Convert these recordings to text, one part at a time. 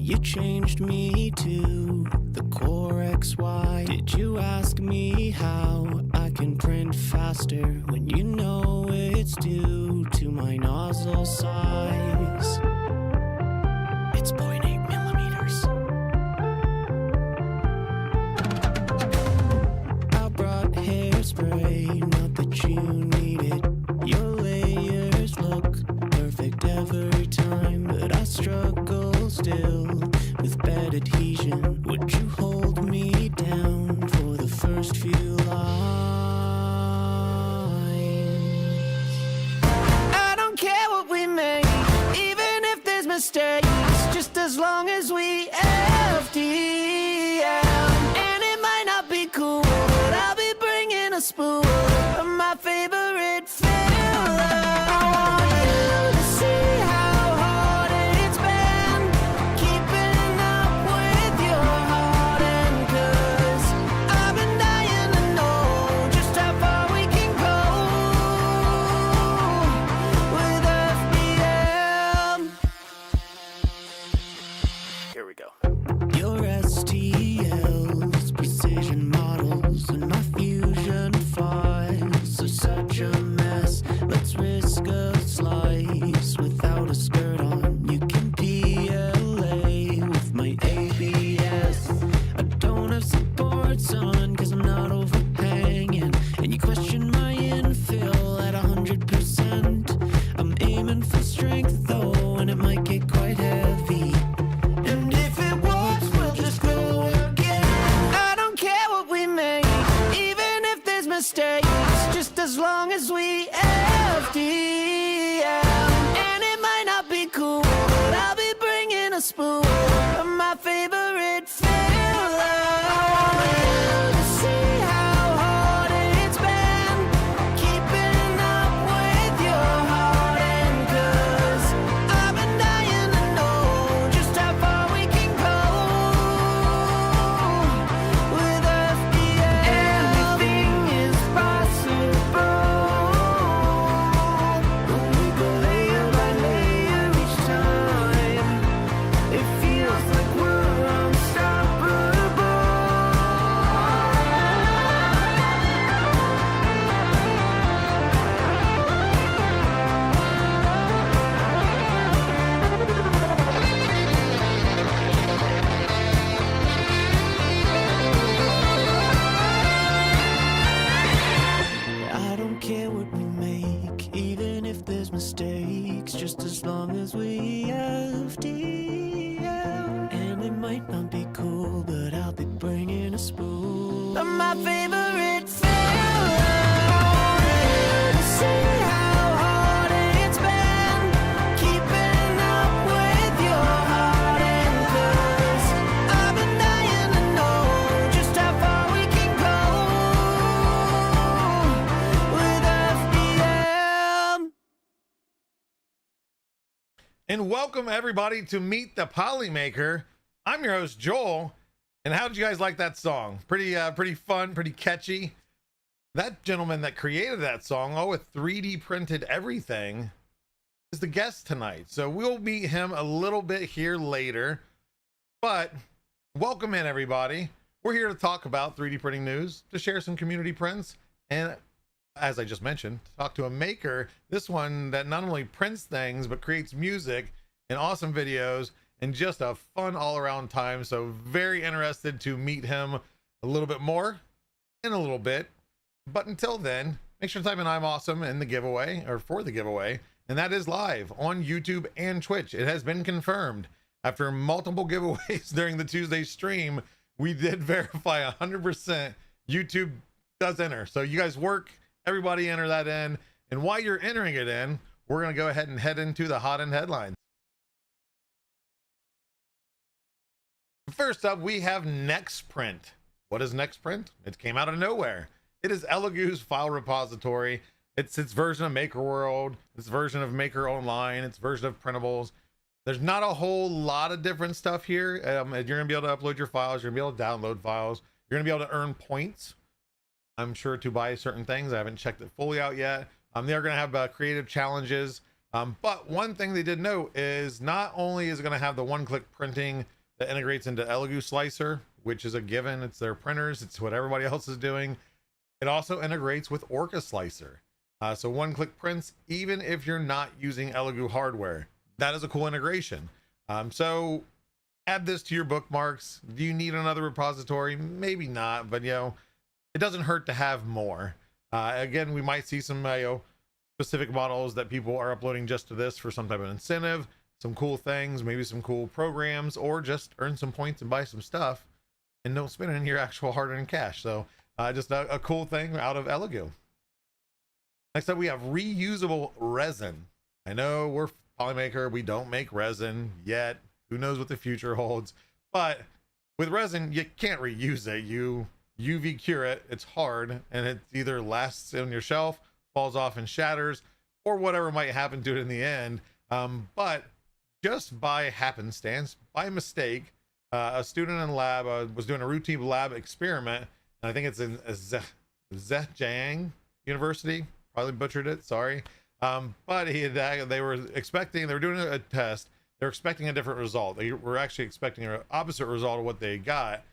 You changed me to the core XY. Did you ask me how I can print faster when you know it's due to my nozzle size? It's 0.8 millimeters. I brought hairspray, not that you need it. Your layers look perfect every time, but I struggle still with bad adhesion. Would you hold me down for the first few lines? I don't care what we make, even if there's mistakes, just as long as we FDM. And it might not be cool, but I'll be bringing a spool of my favorite filler. I want you to see how hard it's been keeping up with your heart, and 'cause I've been dying to know just how far we can go with FDM. Here we go. Your STLs, precision models, and my fusion files are such a mess. Let's risk a slice without a skirt on. You can PLA with my ABS. I don't have supports on 'cause I'm not overhanging, and you question my infill at 100%. I'm aiming for strength though, and it might get quite heavy. And if it works, we'll just go again. I don't care what we make, even if there's mistakes, just as long as we FDM. And it might not be cool, but I'll be bringing a spool of my favorite filler. I want you to see how hard it's been keeping up with your heart, and 'cause I've been dying to know just how far we can go with FDM. Anything is possible when we go layer by layer each time. It feels like we're unstoppable. I don't care what we make, even if there's mistakes, just as long as we FDM. And it might not be cool, but I'll be bringing a spool of my favorite filler. I want you to see how hard it's been keeping up with your heart, and 'cause I've been dying to know just how far we can go with FDM. And welcome everybody to Meet the Polymaker. I'm your host Joel, and how did you guys like that song? Pretty fun, pretty catchy. That gentleman that created that song, oh, with 3D printed everything, is the guest tonight. So we'll meet him a little bit here later. But welcome in everybody. We're here to talk about 3D printing news, to share some community prints, and as I just mentioned, talk to a maker, this one that not only prints things but creates music and awesome videos and just a fun all-around time. So very interested to meet him a little bit more in a little bit. But until then, make sure to type in I'm awesome in the giveaway, or for the giveaway, and that is live on YouTube and Twitch. It has been confirmed after multiple giveaways during the Tuesday stream. We did verify 100% YouTube does enter. So you guys work, everybody enter that in, and while you're entering it in, we're going to go ahead and head into the hot end headlines. First up, we have Nextprint. What is Nextprint? It came out of nowhere. It is Elegoo's file repository. It's its version of Maker World, its version of Maker Online, its version of printables. There's not a whole lot of different stuff here. You're gonna be able to upload your files, you're gonna be able to download files, you're gonna be able to earn points, I'm sure, to buy certain things. I haven't checked it fully out yet. They're gonna have creative challenges. But one thing they did note is not only is it gonna have the one-click printing that integrates into Elegoo Slicer, which is a given. It's their printers. It's what everybody else is doing. It also integrates with Orca Slicer. So one-click prints, even if you're not using Elegoo hardware. That is a cool integration. So add this to your bookmarks. Do you need another repository? Maybe not, but it doesn't hurt to have more. Again, we might see some specific models that people are uploading just to this for some type of incentive, some cool things, maybe some cool programs, or just earn some points and buy some stuff and don't spend it in your actual hard-earned cash. So just a cool thing out of Elegoo. Next up, we have reusable resin. I know we're Polymaker, we don't make resin yet. Who knows what the future holds? But with resin, you can't reuse it. You UV cure it, it's hard, and it either lasts on your shelf, falls off and shatters, or whatever might happen to it in the end. But just by happenstance, by mistake, a student in lab was doing a routine lab experiment, and I think it's in Zhejiang University. Probably butchered it, sorry. But they were doing a test. They're expecting a different result. They were actually expecting an opposite result of what they got.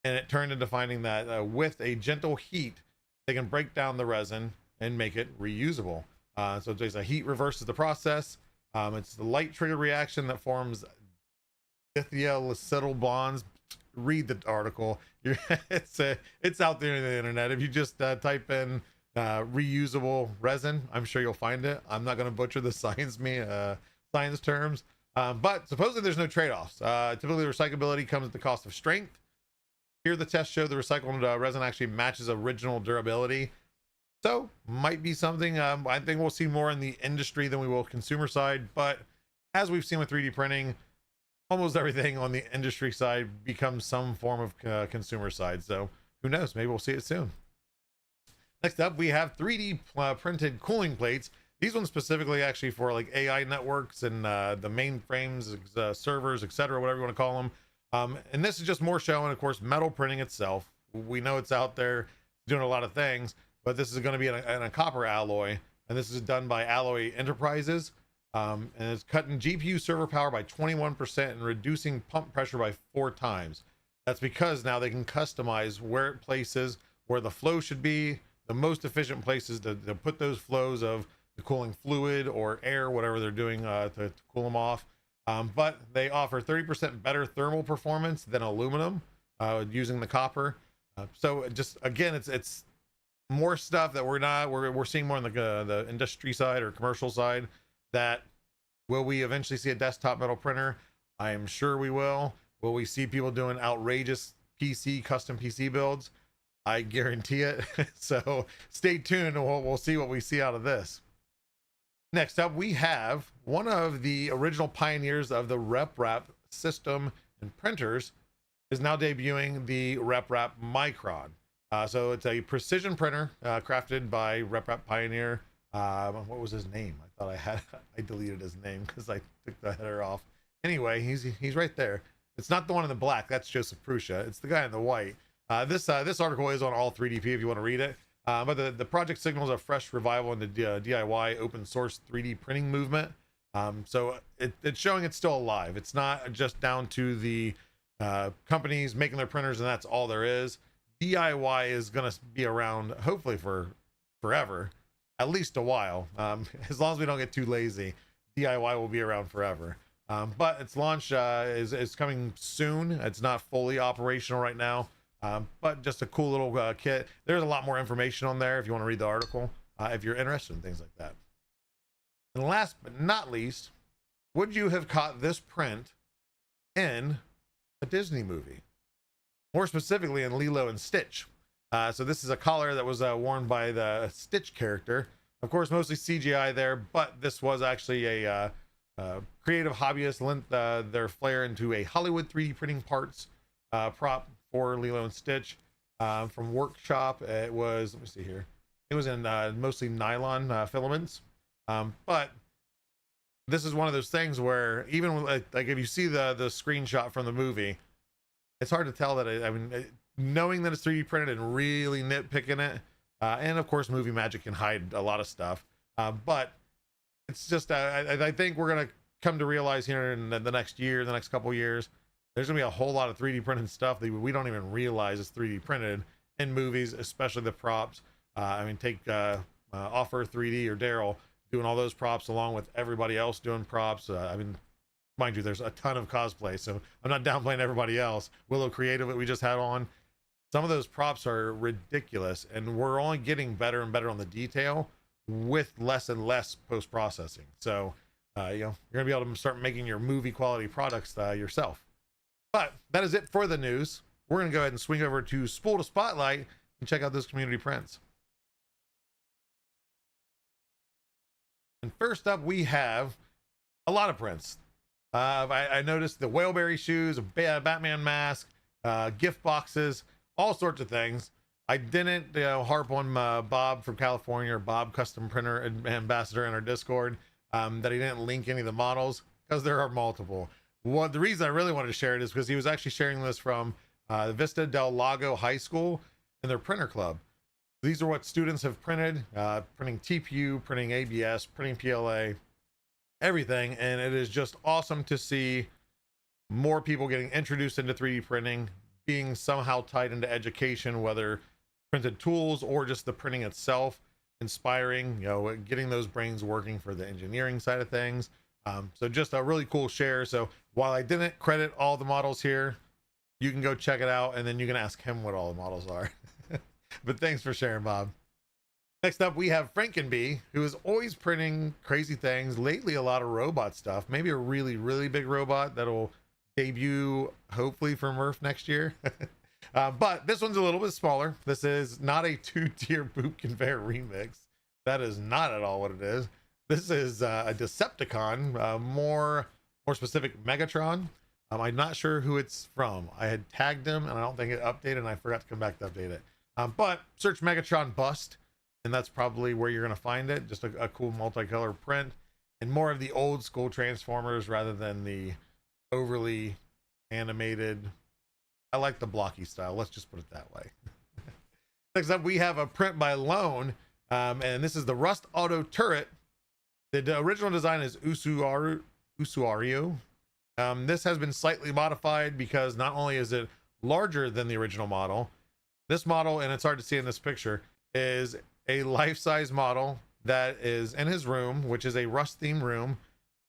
And it turned into finding that with a gentle heat, they can break down the resin and make it reusable. So there's a heat reverses the process. It's the light trigger reaction that forms lithiacetyl bonds. Read the article. It's out there on the internet. If you just type in reusable resin, I'm sure you'll find it. I'm not going to butcher the science terms, but supposedly there's no trade-offs. Typically recyclability comes at the cost of strength. Here the test showed the recycled resin actually matches original durability, so might be something. I think we'll see more in the industry than we will consumer side, but as we've seen with 3D printing, almost everything on the industry side becomes some form of consumer side. So who knows, maybe we'll see it soon. Next up, we have 3D printed cooling plates. These ones specifically actually for like AI networks and the mainframes, servers, etc., whatever you want to call them. And this is just more showing, of course, metal printing itself. We know it's out there doing a lot of things, but this is going to be in a copper alloy, and this is done by Alloy Enterprises. And it's cutting GPU server power by 21% and reducing pump pressure by 4 times. That's because now they can customize where it places, where the flow should be, the most efficient places to put those flows of the cooling fluid or air, whatever they're doing to cool them off. But they offer 30% better thermal performance than aluminum using the copper. So just again, it's more stuff that we're seeing more on the industry side or commercial side. That will we eventually see a desktop metal printer? I am sure we will. Will we see people doing outrageous custom PC builds? I guarantee it. So stay tuned and we'll see what we see out of this. Next up, we have one of the original pioneers of the RepRap system and printers is now debuting the RepRap Micron. So it's a precision printer crafted by RepRap Pioneer. What was his name? I thought I deleted his name because I took the header off. Anyway, he's right there. It's not the one in the black. That's Joseph Prussia. It's the guy in the white. This article is on all 3DP if you want to read it. But the project signals a fresh revival in the DIY open source 3D printing movement. So it's showing it's still alive. It's not just down to the companies making their printers and that's all there is. DIY is going to be around hopefully for forever, at least a while. As long as we don't get too lazy, DIY will be around forever. But its launch is coming soon. It's not fully operational right now. But just a cool little kit. There's a lot more information on there if you want to read the article, if you're interested in things like that. And last but not least, would you have caught this print in a Disney movie? More specifically in Lilo and Stitch. So this is a collar that was worn by the Stitch character. Of course, mostly CGI there, but this was actually a creative hobbyist lent their flair into a Hollywood 3D printing parts prop for Lilo and Stitch from Workshop. It was, let me see here, it was in mostly nylon filaments, but this is one of those things where even like if you see the screenshot from the movie, it's hard to tell that knowing that it's 3D printed and really nitpicking it, and of course movie magic can hide a lot of stuff, but it's just I think we're gonna come to realize here in the next year, the next couple years, There's gonna be a whole lot of 3D printed stuff that we don't even realize is 3D printed in movies, especially the props. I mean, take Offer 3D or Daryl doing all those props along with everybody else doing props. I mean, mind you, there's a ton of cosplay, so I'm not downplaying everybody else. Willow Creative that we just had on, some of those props are ridiculous, and we're only getting better and better on the detail with less and less post-processing. So you know, you're gonna be able to start making your movie quality products yourself. But that is it for the news. We're gonna go ahead and swing over to Spool to Spotlight and check out those community prints. And first up, we have a lot of prints. I noticed the Whaleberry shoes, a Batman mask, gift boxes, all sorts of things. I didn't harp on Bob from California, or Bob Custom Printer Ambassador in our Discord, that he didn't link any of the models, because there are multiple. The reason I really wanted to share it is because he was actually sharing this from Vista del Lago High School and their printer club. These are what students have printed, printing TPU, printing ABS, printing PLA, everything. And it is just awesome to see more people getting introduced into 3D printing, being somehow tied into education, whether printed tools or just the printing itself, inspiring, you know, getting those brains working for the engineering side of things. So just a really cool share. So while I didn't credit all the models here, you can go check it out, and then you can ask him what all the models are. But thanks for sharing, Bob. Next up, we have Frankenbee, who is always printing crazy things. Lately, a lot of robot stuff. Maybe a really, really big robot that'll debut, hopefully, for Murph next year. But this one's a little bit smaller. This is not a 2-tier boot conveyor remix. That is not at all what it is. This is a Decepticon, more specific, Megatron. I'm not sure who it's from. I had tagged him, and I don't think it updated, and I forgot to come back to update it. But search Megatron bust, and that's probably where you're going to find it. Just a cool multicolor print, and more of the old school Transformers rather than the overly animated. I like the blocky style. Let's just put it that way. Next up, we have a print by Lone, and this is the Rust Auto Turret. The original design is Usuario. This has been slightly modified because not only is it larger than the original model, this model, and it's hard to see in this picture, is a life-size model that is in his room, which is a Rust themed room,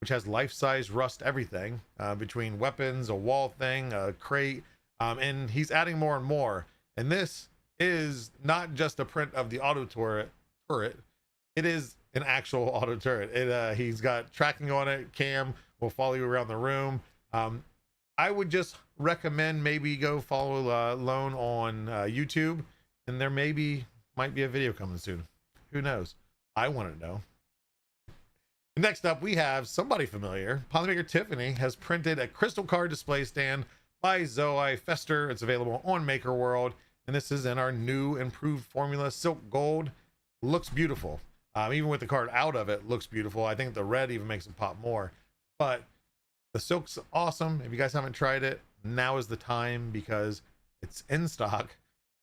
which has life-size Rust everything, between weapons, a wall thing, a crate, and he's adding more and more. And this is not just a print of the auto turret. It is an actual auto turret. He's got tracking on it. Cam will follow you around the room. I would just recommend maybe go follow Lone on YouTube, and there might be a video coming soon. Who knows? I want to know. Next up, we have somebody familiar. Polymaker Tiffany has printed a crystal card display stand by Zoe Fester. It's available on Maker World, and this is in our new improved formula, Silk Gold. Looks beautiful. Even with the card out of it, looks beautiful. I think the red even makes it pop more. But the silk's awesome. If you guys haven't tried it, now is the time, because it's in stock.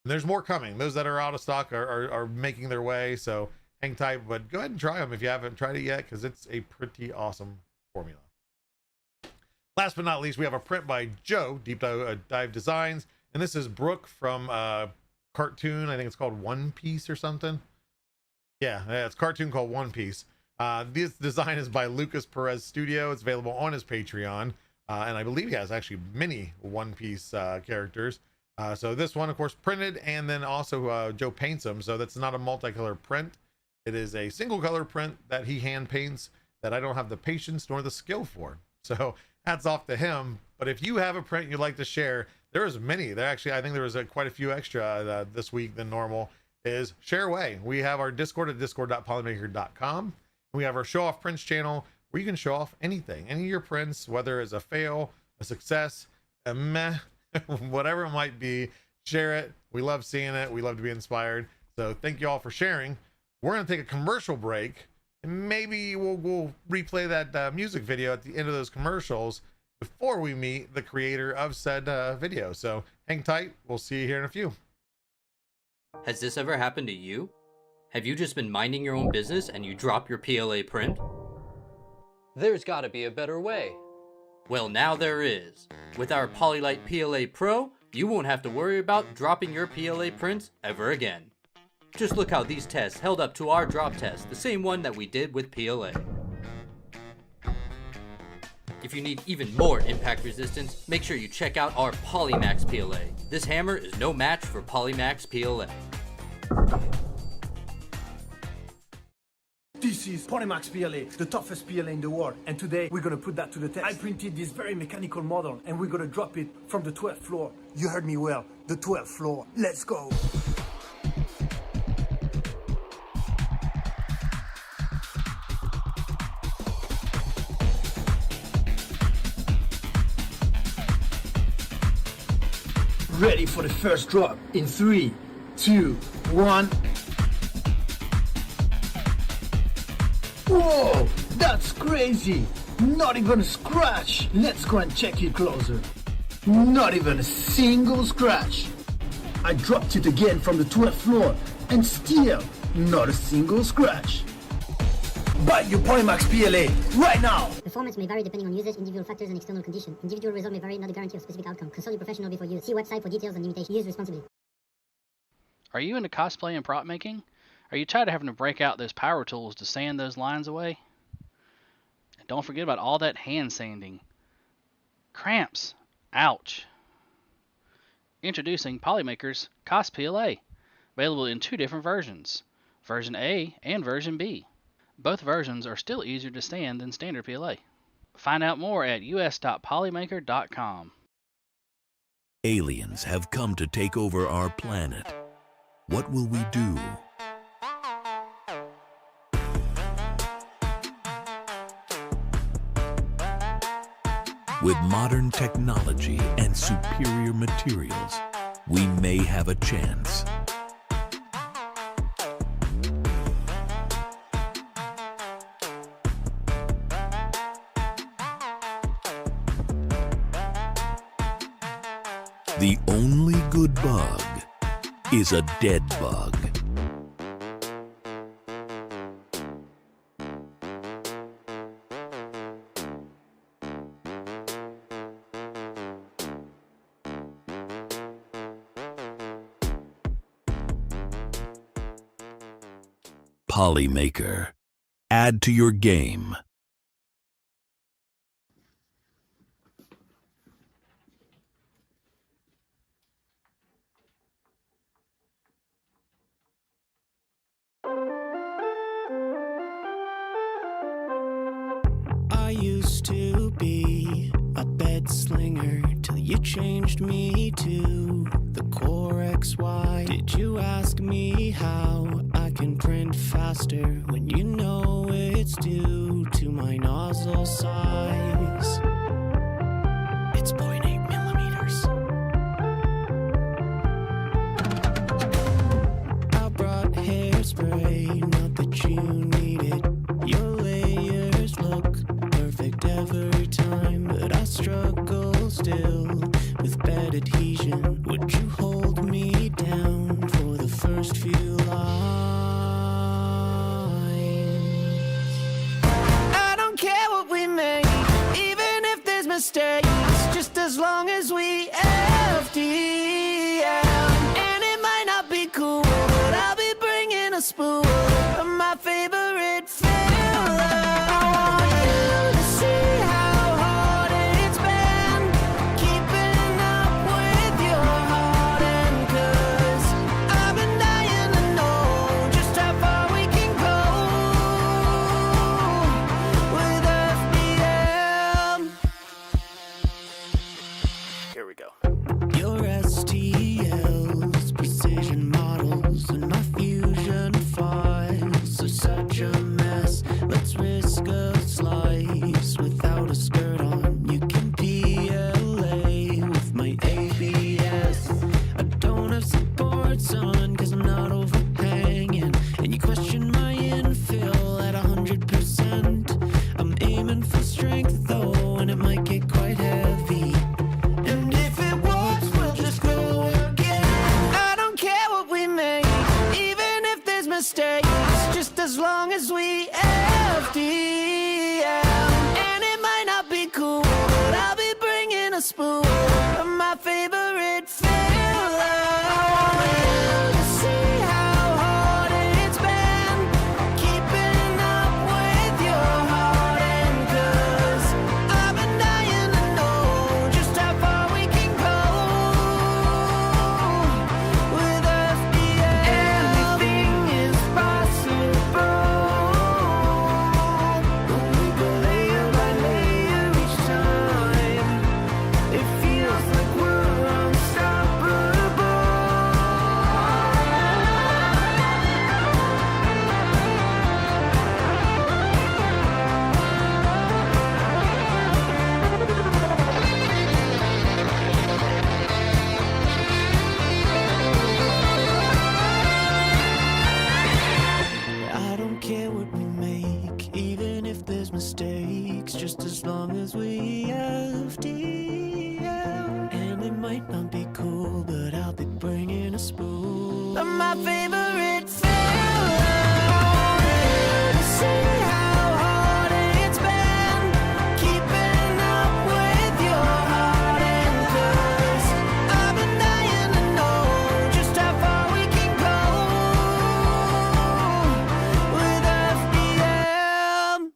And there's more coming. Those that are out of stock are making their way, so hang tight. But go ahead and try them if you haven't tried it yet, because it's a pretty awesome formula. Last but not least, we have a print by Joe, Deep Dive Designs. And this is Brooke from cartoon. I think it's called One Piece or something. Yeah, it's a cartoon called One Piece. This design is by Lucas Perez Studio. It's available on his Patreon. And I believe he has actually many One Piece characters. So this one, of course, printed, and then also Joe paints them. So that's not a multicolor print. It is a single color print that he hand paints that I don't have the patience nor the skill for. So hats off to him. But if you have a print you'd like to share, there's many. I think there was quite a few extra this week than normal. Is share away. We have our Discord at discord.polymaker.com. We have our show off prints channel where you can show off anything, any of your prints, whether it's a fail, a success, a meh, whatever it might be. Share it. We love seeing it. We love to be inspired. So thank you all for sharing. We're going to take a commercial break, and maybe we'll replay that music video at the end of those commercials before we meet the creator of said video. So hang tight. We'll see you here in a few. Has this ever happened to you? Have you just been minding your own business and you drop your PLA print? There's gotta be a better way. Well, now there is. With our Polylite PLA Pro, you won't have to worry about dropping your PLA prints ever again. Just look how these tests held up to our drop test, the same one that we did with PLA. If you need even more impact resistance, make sure you check out our Polymax PLA. This hammer is no match for Polymax PLA. This is Polymax PLA, the toughest PLA in the world, and today we're gonna put that to the test. I printed this very mechanical model and we're gonna drop it from the 12th floor. You heard me well, the 12th floor. Let's go! Ready for the first drop in 3, 2, 1. Whoa, that's crazy! Not even a scratch! Let's go and check it closer. Not even a single scratch. I dropped it again from the 12th floor and still not a single scratch. Buy your Polymax PLA right now! Performance may vary depending on usage, individual factors, and external conditions. Individual result may vary, not a guarantee of specific outcome. Consult your professional before use. See website for details and limitations. Use responsibly. Are you into cosplay and prop making? Are you tired of having to break out those power tools to sand those lines away? And don't forget about all that hand sanding. Cramps. Ouch. Introducing Polymaker's Cos PLA. Available in 2 different versions. Version A and version B. Both versions are still easier to stand than standard PLA. Find out more at us.polymaker.com. Aliens have come to take over our planet. What will we do? With modern technology and superior materials, we may have a chance. The only good bug is a dead bug. Polymaker. Add to your game. I used to be a bed slinger till you changed me to the Core XY. Did you ask me how I can print faster when you know it's due to my nozzle size? It's 0.8 millimeters. I brought hairspray, not that you need it. Your layers look perfect every time, but I struggle still with bed adhesion. Would you hold me down for the first few lines? I don't care what we make, even if there's mistakes, just as long as we FDM. And it might not be cool, but I'll be bringing a spool of my favorite filler. I want you to see how hard it's been keeping up with your heart, and 'cause I've been dying to know just how far we can go with FDM. Here we go. Your STLs, precision models, and my fusion files are such a mess. Let's risk a slice without a skirt on. You can PLA with my ABS. I don't have supports on 'cause I'm not overhanging, and you question my infill at 100%. I'm aiming for strength though, and it might get quite heavy. And if it works, we'll just go again. I don't care what we make, even if there's mistakes, just as long as we FDM. And it might not be cool, but spoon of my favorite filler. I want to see how hard it's been keeping up with your heart. And 'cause I've been dying to know just how far we can go with FDL. Anything is possible when we go layer by layer each time. It feels like we're unstoppable. I don't care what we make, even if there's mistakes, just as long as we have DL. And it might not be cool, but I'll be bringing a spoon of my favorite filler to see how hard it's been keeping up with your heart. And 'cause I've been dying to know just how far we can go with FDM.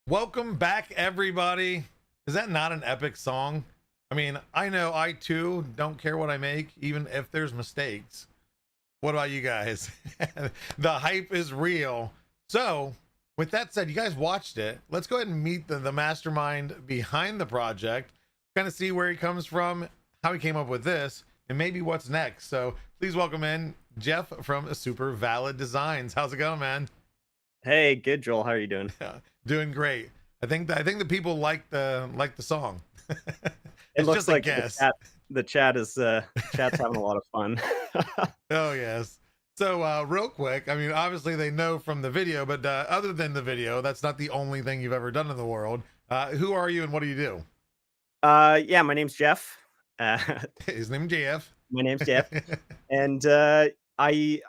Welcome back, everybody. Is that not an epic song? I mean, I know I too don't care what I make, even if there's mistakes. What about you guys? The hype is real. So, with that said, you guys watched it. Let's go ahead and meet the mastermind behind the project, kind of see where he comes from, how he came up with this, and maybe what's next. So, please welcome in Jeff from Super Valid Designs. How's it going, man? Hey, good, Joel. How are you doing? Doing great. I think the people like the song. It It's looks just a like guess. the chat is chat's having a lot of fun. Oh yes. So real quick, I mean, obviously they know from the video, but other than the video, that's not the only thing you've ever done in the world. Who are you and what do you do? Yeah, my name's Jeff. His name's Jeff. My name's Jeff, and I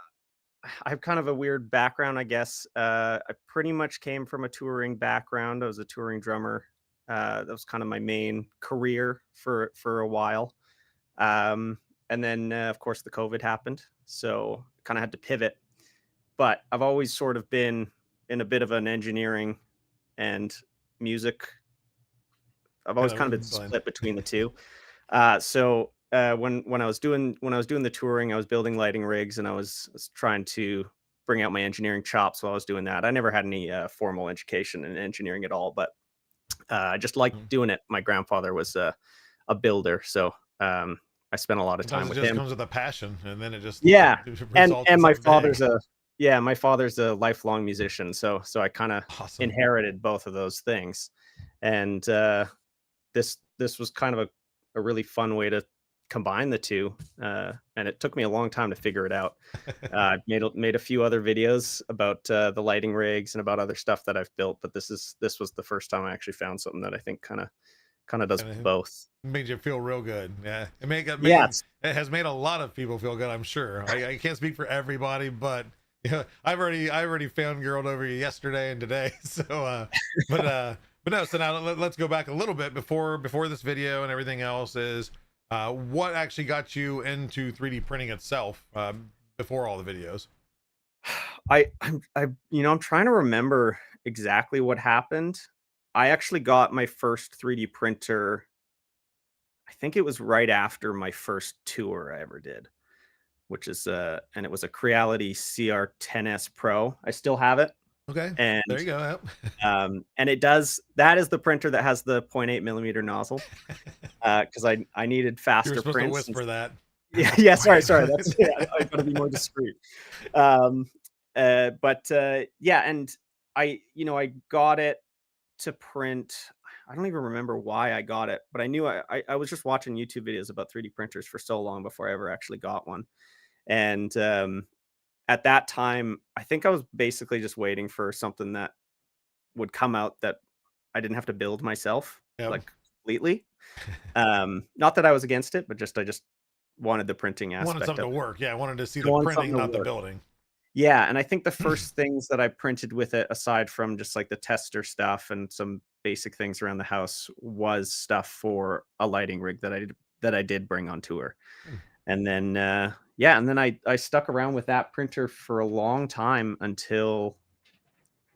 have kind of a weird background, I guess. I pretty much came from a touring background. I was a touring drummer. That was kind of my main career for a while. And then, of course, the COVID happened, so kind of had to pivot. But I've always sort of been in a bit of an engineering and music. I've always kind of been blend. split between the two. So when I was doing the touring, I was building lighting rigs, and I was trying to bring out my engineering chops while I was doing that. I never had any formal education in engineering at all, but I just liked doing it. My grandfather was a builder, so I spent a lot of time Sometimes with it just him. comes with a passion, and then it just Yeah, and results in and my something big. father's a lifelong musician, so I kind of Awesome. inherited both of those things, and this was kind of a really fun way to combine the two, and it took me a long time to figure it out. I've made a few other videos about the lighting rigs and about other stuff that I've built, but this was the first time I actually found something that I think kind of does And it both. made you feel real good. Yeah, Yeah, it has made a lot of people feel good. I'm sure. I can't speak for everybody, but yeah, I already fangirled over you yesterday and today. So, but no. So now let's go back a little bit before this video and everything else is. What actually got you into 3D printing itself before all the videos? I'm trying to remember exactly what happened. I actually got my first 3D printer. I think it was right after my first tour I ever did, which is and it was a Creality CR10S Pro. I still have it. Okay, And there you go. and that is the printer that has the 0.8 millimeter nozzle, because I needed You faster were supposed prints. to whisper that. Yeah, sorry. That's I gotta be more discreet. Yeah, and I got it to print. I don't even remember why I got it, but I knew I was just watching YouTube videos about 3D printers for so long before I ever actually got one. And at that time, I think I was basically just waiting for something that would come out that I didn't have to build myself, Yep. like completely. Not that I was against it, but I just wanted the printing I aspect wanted something of to it. work. Yeah, I wanted to see I the wanted printing, something to not the work. building. Yeah, and I think the first things that I printed with it, aside from just like the tester stuff and some basic things around the house, was stuff for a lighting rig that I did bring on tour. Hmm. And then yeah, and then I stuck around with that printer for a long time until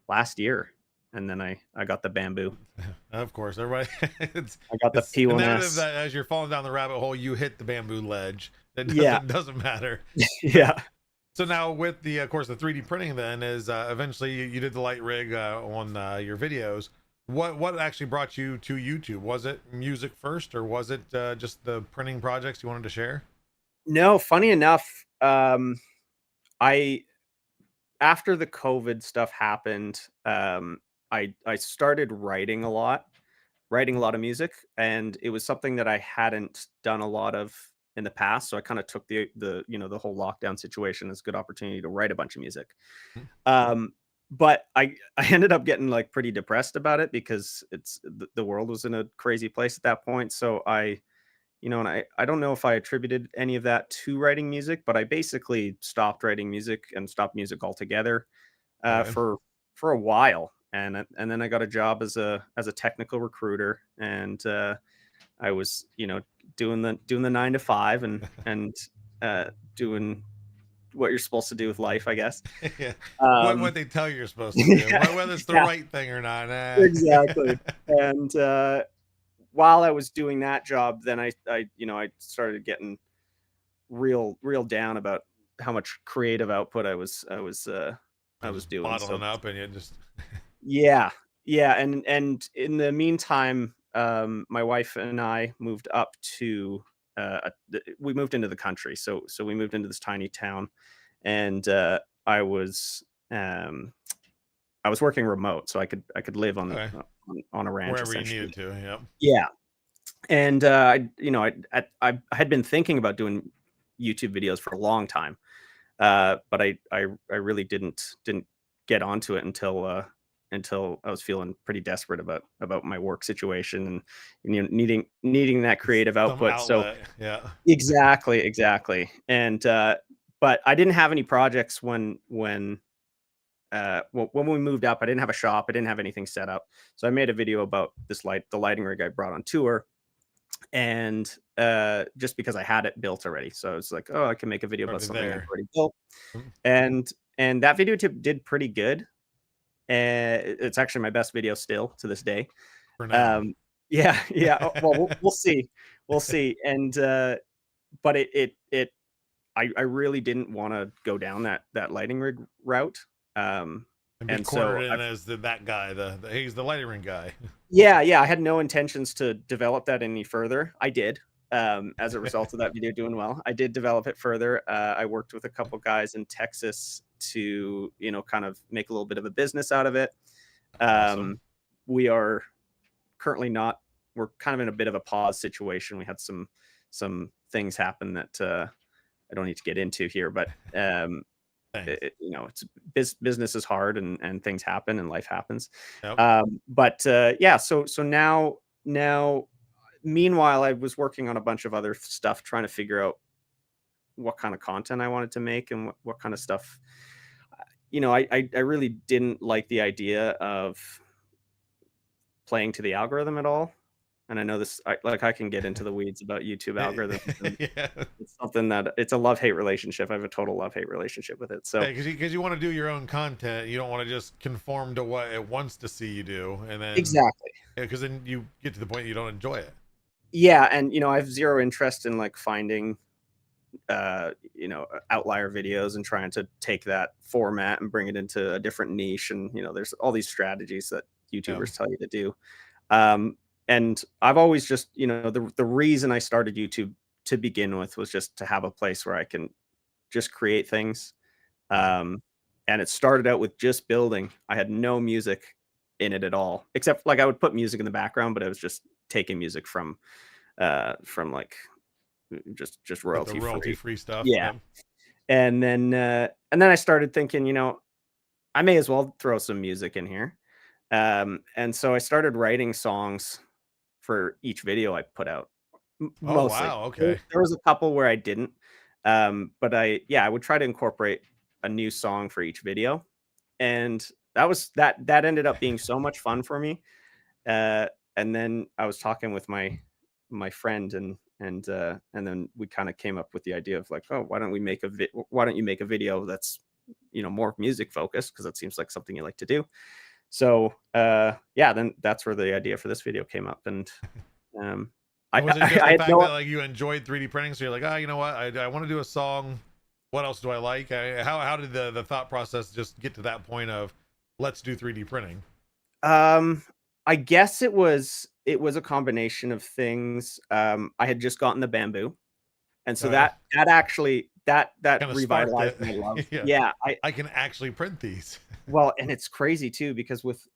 last year, and then I got the Bamboo. Of course, everybody. it's I got the it's inevitable P1S. that as you're falling down the rabbit hole, you hit the bamboo ledge. It Yeah, doesn't matter. yeah. So now with the of course the 3D printing then is eventually you did the light rig on your videos. What actually brought you to YouTube? Was it music first, or was it just the printing projects you wanted to share? No, funny enough, I after the COVID stuff happened, I started writing a lot of music, and it was something that I hadn't done a lot of in the past. So I kind of took the the whole lockdown situation as a good opportunity to write a bunch of music. Mhm. But I ended up getting like pretty depressed about it because the world was in a crazy place at that point. So and I don't know if I attributed any of that to writing music, but I basically stopped writing music and stopped music altogether Okay. for a while, and then I got a job as a technical recruiter, and I was doing the 9 to 5 and uh, doing what you're supposed to do with life, I guess. Yeah. What Um, they tell you you're supposed to do, yeah, whether it's the yeah, right thing or not. exactly. And while I was doing that job, then I started getting real down about how much creative output I was Just doing. So bottling up and you just yeah, yeah, and in the meantime, my wife and I moved up to we moved into the country. So we moved into this tiny town, and I was um I was working remote, so I could live okay on a ranch wherever you essentially. needed to. Yep. Yeah, and I had been thinking about doing YouTube videos for a long time, but I really didn't get onto it until I was feeling pretty desperate about my work situation and needing that creative Some output. So outlet. Yeah. exactly, and but I didn't have any projects when we moved up. I didn't have a shop. I didn't have anything set up. So I made a video about the lighting rig I brought on tour, and just because I had it built already. So it's like, oh, I can make a video about Already something I've there. already built. Mm. And that video tip did pretty good. And it's actually my best video still to this day. For now. Um, yeah, yeah. Well, we'll see. We'll see. And but I really didn't want to go down that lighting rig route. Um, And be and so cornered in as that guy, the he's the lighting ring guy. yeah, I had no intentions to develop that any further. I did. As a result of that video doing well, I did develop it further. I worked with a couple guys in Texas to, kind of make a little bit of a business out of it. Awesome. We are currently not. We're kind of in a bit of a pause situation. We had some things happen that I don't need to get into here, but Thanks. it's business is hard, and things happen and life happens. Yep. But yeah, so now meanwhile, I was working on a bunch of other stuff, trying to figure out what kind of content I wanted to make and what kind of stuff. I really didn't like the idea of playing to the algorithm at all. And I know I can get into the weeds about YouTube algorithms. And Yeah. it's something that it's a love-hate relationship. I have a total love-hate relationship with it. So Because you want to do your own content, you don't want to just conform to what it wants to see you do, and then exactly. because then you get to the point you don't enjoy it. Yeah, and I have zero interest in like finding outlier videos and trying to take that format and bring it into a different niche. And there's all these strategies that Yeah. YouTubers tell you to do. And I've always just, the reason I started YouTube to begin with was just to have a place where I can just create things. And it started out with just building. I had no music in it at all, except like I would put music in the background, but I was just taking music from like just Like the royalty royalty free. free stuff. Yeah. Yep. And then I started thinking, I may as well throw some music in here. And so I started writing songs for each video I put out. Oh Mostly. wow. There Okay. there was a couple where I didn't. But I would try to incorporate a new song for each video, and that ended up being so much fun for me. And then I was talking with my friend, and then we kind of came up with the idea of like, oh, why don't you make a video that's, more music focused, because that seems like something you like to do. So yeah, then that's where the idea for this video came up. And Was it just the had fact no, that like you enjoyed 3D printing, so you're like, you know what, I want to do a song. What else do I like? How did the thought process just get to that point of let's do 3D printing? I guess it was a combination of things. I had just gotten the bamboo, and so that actually that Kinda sparked revitalized it. my love. Yeah. Yeah, I can actually print these. well, and it's crazy too, because with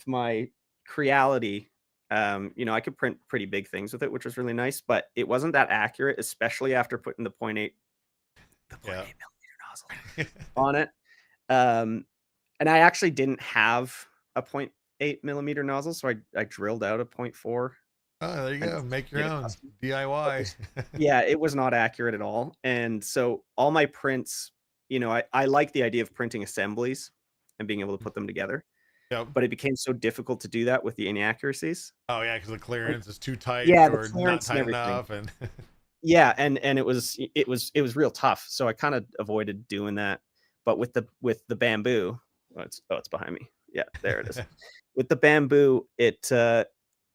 my Creality, I could print pretty big things with it, which was really nice, but it wasn't that accurate, especially after putting the 0.8 Yeah. millimeter nozzle on it. And I actually didn't have a 0.8 millimeter nozzle, so I drilled out a 0.4. Oh, there you And go. Make your made it own custom. DIY. Yeah, it was not accurate at all. And so all my prints, I like the idea of printing assemblies and being able to put them together, Yep. but it became so difficult to do that with the inaccuracies. Oh yeah, because the clearance is too tight Yeah, the or not clearance and tight everything. enough, and Yeah, and it was real tough. So I kind of avoided doing that. But with the bamboo, it's behind me. Yeah, there it is. With the bamboo,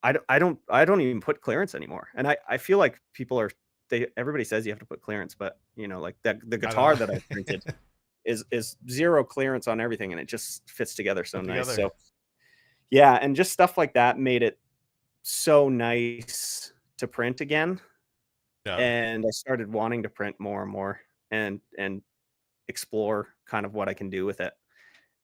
I don't even put clearance anymore. And I feel like everybody says you have to put clearance, but like the guitar that I printed is zero clearance on everything, and it just fits together so nice. So yeah, and just stuff like that made it so nice to print again. yeah. And I started wanting to print more and more, and explore kind of what I can do with it.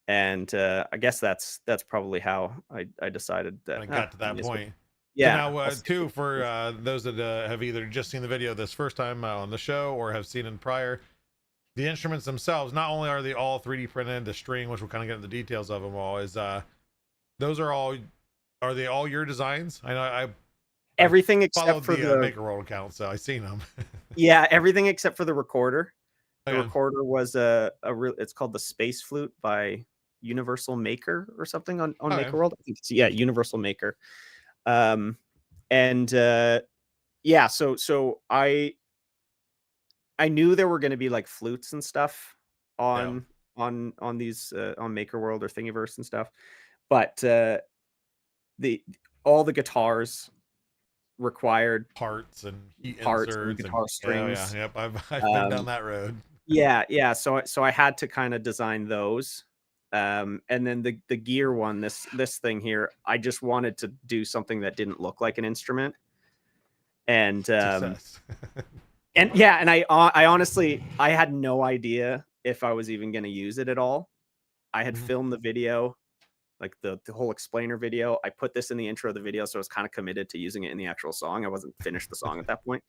And I guess that's probably how I decided that I got to that point. Yeah. So now, too, for those that have either just seen the video this first time on the show or have seen it prior, the instruments themselves, not only are they all 3D printed, the string, which we'll kind of get into the details of them all, is those are they all your designs? I know Everything followed except for the the Maker World account, so I seen them. yeah, everything except for the recorder. The Okay. recorder was it's called the Space Flute by Universal Maker or something on Okay. Maker World. I think yeah, Universal Maker. And yeah, so I knew there were going to be like flutes and stuff on these on Maker World or Thingiverse and stuff, but all the guitars required Parts and heat parts inserts and guitar strings. Yeah, yep, I've been down that road. Yeah. So I had to kind of design those. And then the gear one, this thing here, I just wanted to do something that didn't look like an instrument. And Success. and yeah, and I honestly, I had no idea if I was even going to use it at all. I had filmed the video, like the whole explainer video. I put this in the intro of the video, so I was kind of committed to using it in the actual song. I wasn't finished the song at that point.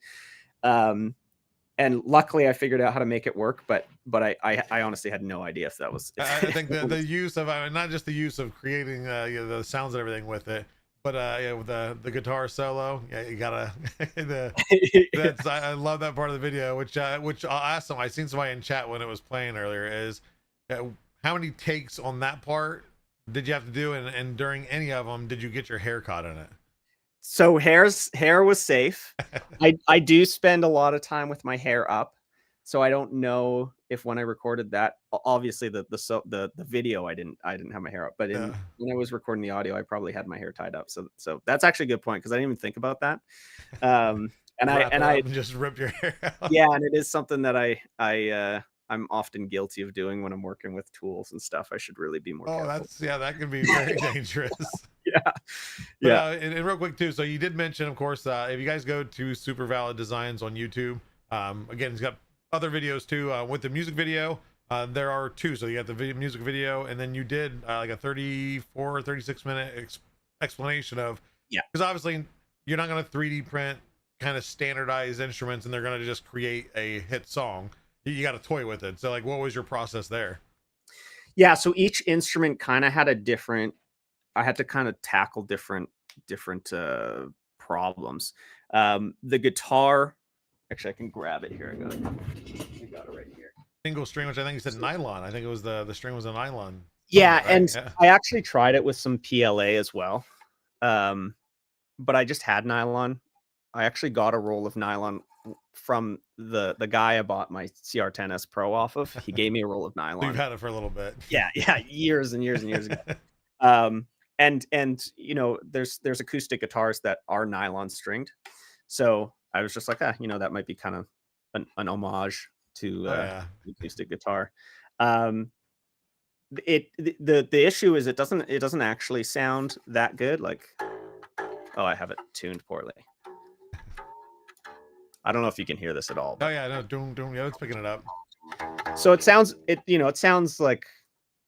And luckily I figured out how to make it work, but I honestly had no idea if that was. I think the use of not just the use of creating the sounds and everything with it, but yeah, with the guitar solo, yeah, you gotta. I love that part of the video, which I'll ask them. I seen somebody in chat when it was playing earlier. Is how many takes on that part did you have to do, and during any of them, did you get your hair caught in it? So hair was safe. I do spend a lot of time with my hair up, so I don't know if when I recorded that, obviously the video I didn't have my hair up, but when I was recording the audio, I probably had my hair tied up. So that's actually a good point, because I didn't even think about that. And I just ripped your hair out. Yeah, and it is something that I'm often guilty of doing when I'm working with tools and stuff. I should really be more careful. That can be very dangerous. Yeah. And real quick too, so you did mention, of course, if you guys go to Super Valid Designs on YouTube, again, he's got other videos too, with the music video. There are two, so you got the music video, and then you did like a 34 or 36 minute explanation of, because obviously you're not going to 3D print kind of standardized instruments and they're going to just create a hit song. You got to toy with it. So like, what was your process there? Yeah, so each instrument kind of had I had to kind of tackle different problems. The guitar, actually I can grab it here. I got it right here. single string, which I think you said nylon. I think it was the string was a nylon. Yeah, filament, right? and Yeah. I actually tried it with some PLA as well. But I just had nylon. I actually got a roll of nylon from the guy I bought my CR10S Pro off of. He gave me a roll of So you've nylon. had it for a little bit. Yeah, years and years and years ago. And you know, there's acoustic guitars that are nylon stringed. So I was just like, that might be kind of an homage to Yeah. the acoustic guitar. The issue is it doesn't actually sound that good. Like, oh, I have it tuned poorly. I don't know if you can hear this at all. Oh yeah, no, doom doom. Yeah, it's picking it up. So it sounds like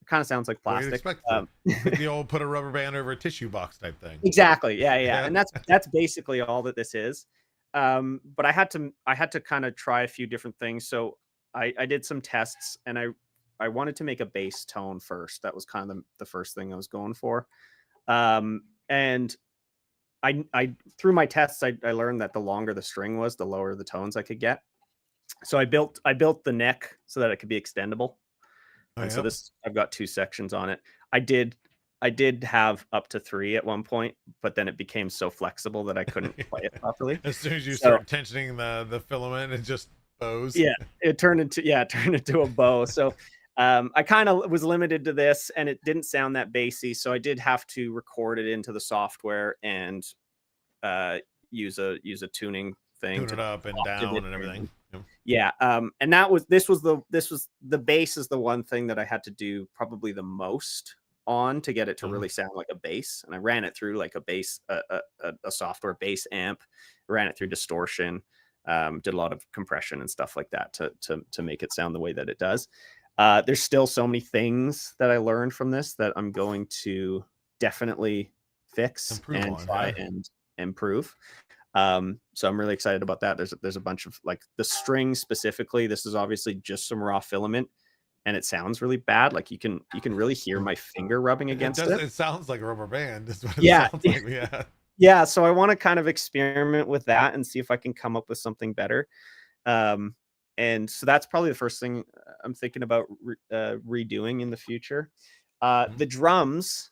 kind of sounds like Well, you'd plastic. expect it. Like the old put a rubber band over a tissue box type thing. Exactly. Yeah. Yeah. And that's basically all that this is. But I had to kind of try a few different things. So I did some tests, and I wanted to make a bass tone first. That was kind of the first thing I was going for. And I through my tests, I learned that the longer the string was, the lower the tones I could get. So I built the neck so that it could be extendable. And so I've got 2 sections on it. I did have up to 3 at one point, but then it became so flexible that I couldn't play it properly. As soon as you start tensioning the filament, it just bows. Yeah, it turned into a bow. So I kind of was limited to this, and it didn't sound that bassy. So I did have to record it into the software and use a tuning thing Tune it up and down and everything. Yeah. And this was the bass is the one thing that I had to do probably the most on to get it to really sound like a bass. And I ran it through like a bass, a software bass amp, ran it through distortion, did a lot of compression and stuff like that to make it sound the way that it does. There's still so many things that I learned from this that I'm going to definitely fix and try and improve. So I'm really excited about that. There's a bunch of, like, the string specifically. This is obviously just some raw filament, and it sounds really bad. Like you can really hear my finger rubbing against it. It sounds like a rubber band. Is what it sounds like. Yeah. Yeah. So I want to kind of experiment with that and see if I can come up with something better. And so that's probably the first thing I'm thinking about redoing in the future. The drums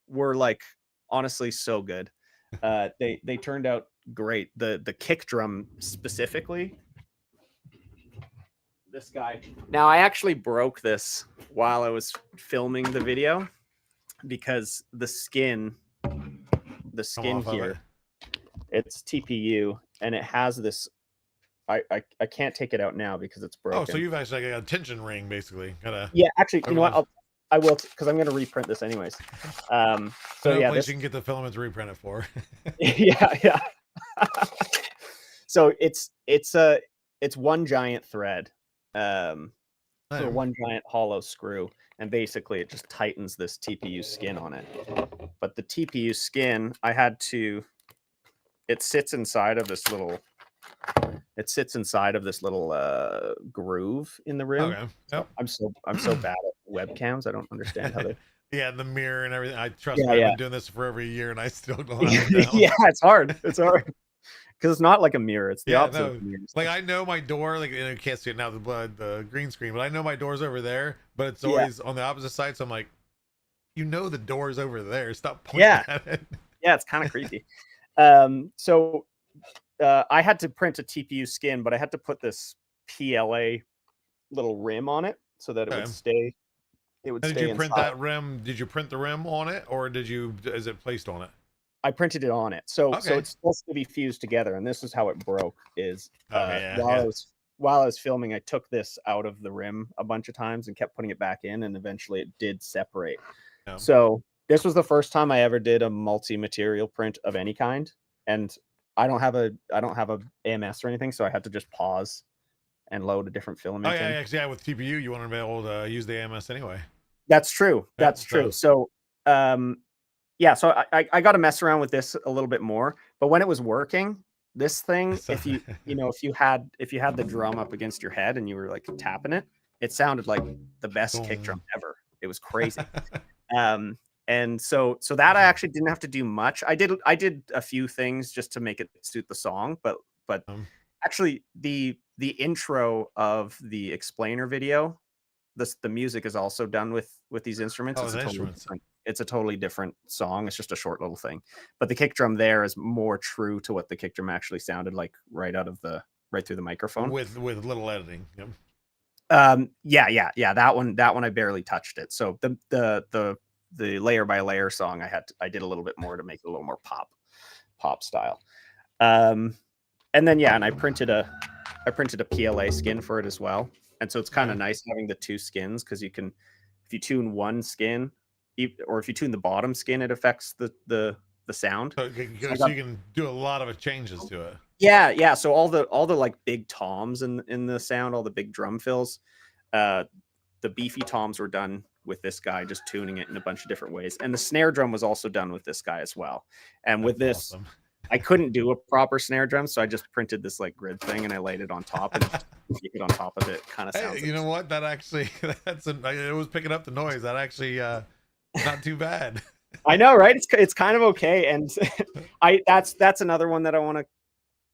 were, like, honestly so good. They turned out great. The kick drum specifically, this guy. Now I actually broke this while I was filming the video because the skin here, it's TPU, and it has this. I can't take it out now because it's broken. Oh, so you've actually got a tension ring, basically. Yeah, actually, you know what? I will, because I'm going to reprint this anyways. So yeah, place you can get the filaments reprinted for. yeah. So it's one giant thread, or one giant hollow screw, and basically it just tightens this TPU skin on it. But the TPU skin, it sits inside of this little. Groove in the rim. Okay. Yep. I'm so bad at webcams. I don't understand how they. Yeah, the mirror and everything. I trust me. I've been doing this for over a year, and I still don't have it down. Yeah, it's hard. It's hard because it's not like a mirror. It's the opposite of a mirror. Like, I know my door. Like, and I can't see it now, the green screen, but I know my door's over there. But it's always on the opposite side. So I'm like, the door's over there. Stop pointing at it. Yeah, it's kind of creepy. So I had to print a TPU skin, but I had to put this PLA little rim on it so that it would stay. Did you print that rim? Did you print the rim on it, or is it placed on it? I printed it on it. So it's supposed to be fused together, and this is how it broke. While I was filming, I took this out of the rim a bunch of times and kept putting it back in, and eventually it did separate. Yeah. So this was the first time I ever did a multi-material print of any kind, and I don't have a AMS or anything, so I had to just pause and load a different filament. Oh yeah, with TPU, you want to be able to use the AMS anyway. That's true. That's true. So, so I got to mess around with this a little bit more. But when it was working, this thing, if you had the drum up against your head and you were like tapping it, it sounded like the best kick drum ever. It was crazy. And so that I actually didn't have to do much. I did a few things just to make it suit the song, but Actually, the intro of the explainer video, the music is also done with these instruments. Oh, It's the a totally instruments. different. It's a totally different song. It's just a short little thing, but the kick drum there is more true to what the kick drum actually sounded like right through the microphone. With little editing. Yep. Yeah. That one I barely touched it. So the layer by layer song I did a little bit more to make it a little more pop style. And then and I printed a PLA skin for it as well. And so it's kind of nice having the two skins, because you can, if you tune one skin, or if you tune the bottom skin, it affects the sound. So you can do a lot of changes to it. Yeah. So all the like big toms in the sound, all the big drum fills, the beefy toms were done with this guy, just tuning it in a bunch of different ways. And the snare drum was also done with this guy as well. And with this, awesome. I couldn't do a proper snare drum, so I just printed this like grid thing and I laid it on top, and keep it on top of it. Kind of sounds. Hey, you know what? That actually, it was picking up the noise. That actually, not too bad. I know, right? It's kind of okay, and that's another one that I want to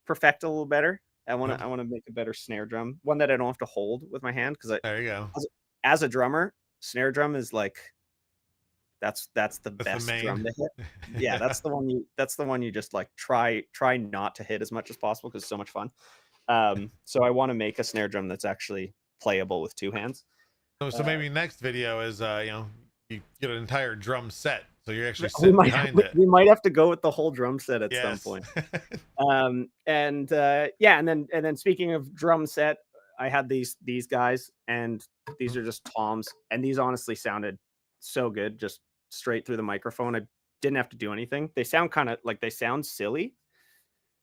perfect a little better. I want to make a better snare drum, one that I don't have to hold with my hand, because there you go. As a drummer, snare drum is like that's the best the drum to hit. Yeah, that's the one you just like try not to hit as much as possible, because it's so much fun. So I want to make a snare drum that's actually playable with two hands. So maybe next video is you get an entire drum set, so you're actually sitting behind it. We might have to go with the whole drum set at some point. And then speaking of drum set, I had these guys, and these are just toms, and these honestly sounded so good, just straight through the microphone. I didn't have to do anything. They sound they sound silly.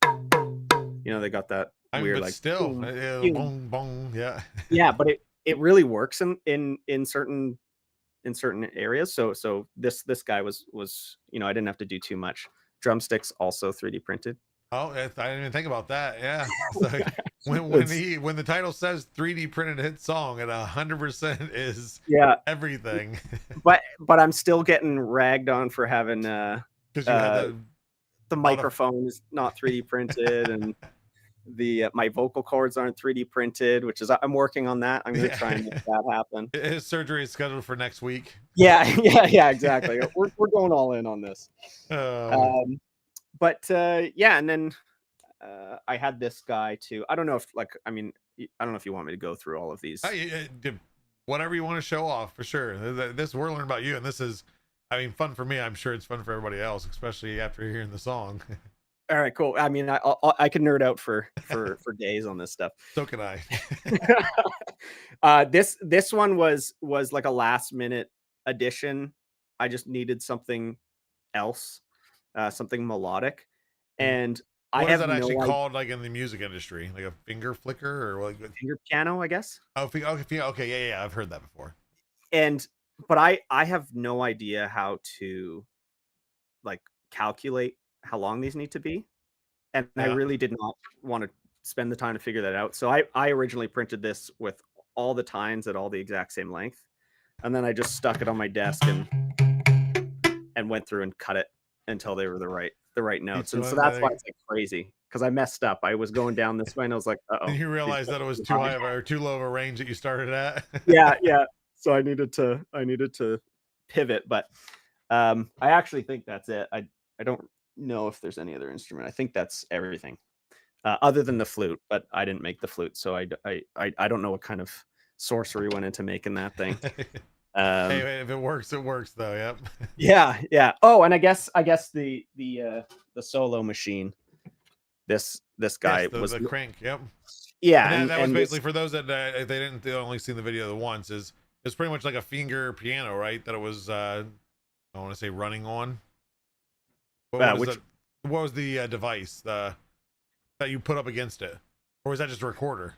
They got that weird, like, still boom, boom, yeah. Yeah, but it really works in certain areas. So this guy was I didn't have to do too much. Drumsticks also 3D printed. Oh, I didn't even think about that. Yeah. So when the title says 3D printed hit song, at 100% is everything. but I'm still getting ragged on for having because you had the microphone is not 3D printed, and my vocal cords aren't 3D printed, which is, I'm working on that. I'm going to try and make that happen. His surgery is scheduled for next week. Yeah, exactly. we're going all in on this. And then I had this guy too. I don't know if I don't know if you want me to go through all of these. Whatever you want to show off, for sure. This, we're learning about you, and this is, fun for me. I'm sure it's fun for everybody else, especially after hearing the song. All right, cool. I can nerd out for days on this stuff. So can I. This one was like a last minute addition. I just needed something else, something melodic, and what is that actually called, like in the music industry? Like a finger flicker, or like finger piano, I guess. Okay, yeah, I've heard that before. But I have no idea how to like calculate how long these need to be, and I really did not want to spend the time to figure that out. So I originally printed this with all the tines at all the exact same length, and then I just stuck it on my desk and went through and cut it until they were the right notes. And so that's why it's like crazy, because I messed up. I was going down this way, and I was like, uh-oh. You realized that it was too high or too low of a range that you started at. yeah. So I needed to pivot, but I actually think that's it. I don't know if there's any other instrument. I think that's everything, other than the flute, but I didn't make the flute, so I don't know what kind of sorcery went into making that thing. Hey, if it works though. Yep. Yeah. Oh, and I guess the solo machine, this guy was the crank. Yep. Yeah, and that was basically, for those that they only seen the video once, it's pretty much like a finger piano, right? That it was I want to say running on. What was the device that you put up against it, or was that just a recorder?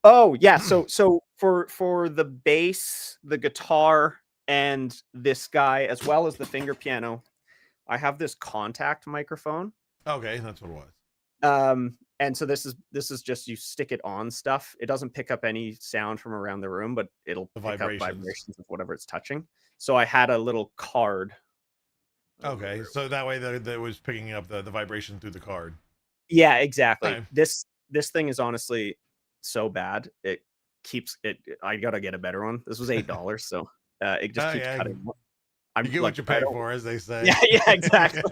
Oh yeah. So for the bass, the guitar, and this guy, as well as the finger piano, I have this contact microphone. Okay, that's what it was. And so this is just, you stick it on stuff. It doesn't pick up any sound from around the room, but it'll pick up vibrations of whatever it's touching. So I had a little card. Okay, so that way that was picking up the vibration through the card. Yeah, exactly. Okay. this thing is honestly so bad. It keeps it. I gotta get a better one. This was $8, so it just Oh, keeps yeah. cutting. You I'm get like, what you I pay don't. for, as they say. Yeah, exactly.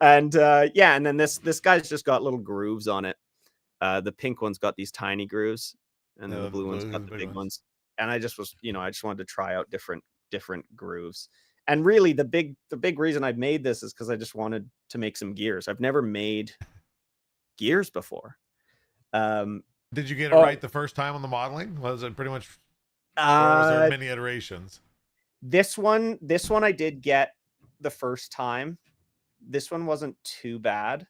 And yeah, and then this guy's just got little grooves on it. The pink one's got these tiny grooves, and then Yeah, the blue one's the got the big big ones. ones. And I just was, I just wanted to try out different grooves. And really, the big reason I made this is because I just wanted to make some gears. I've never made gears before. Did you get it Oh, right the first time on the modeling? Was it pretty much, or was there many iterations? this one I did get the first time. This one wasn't too bad.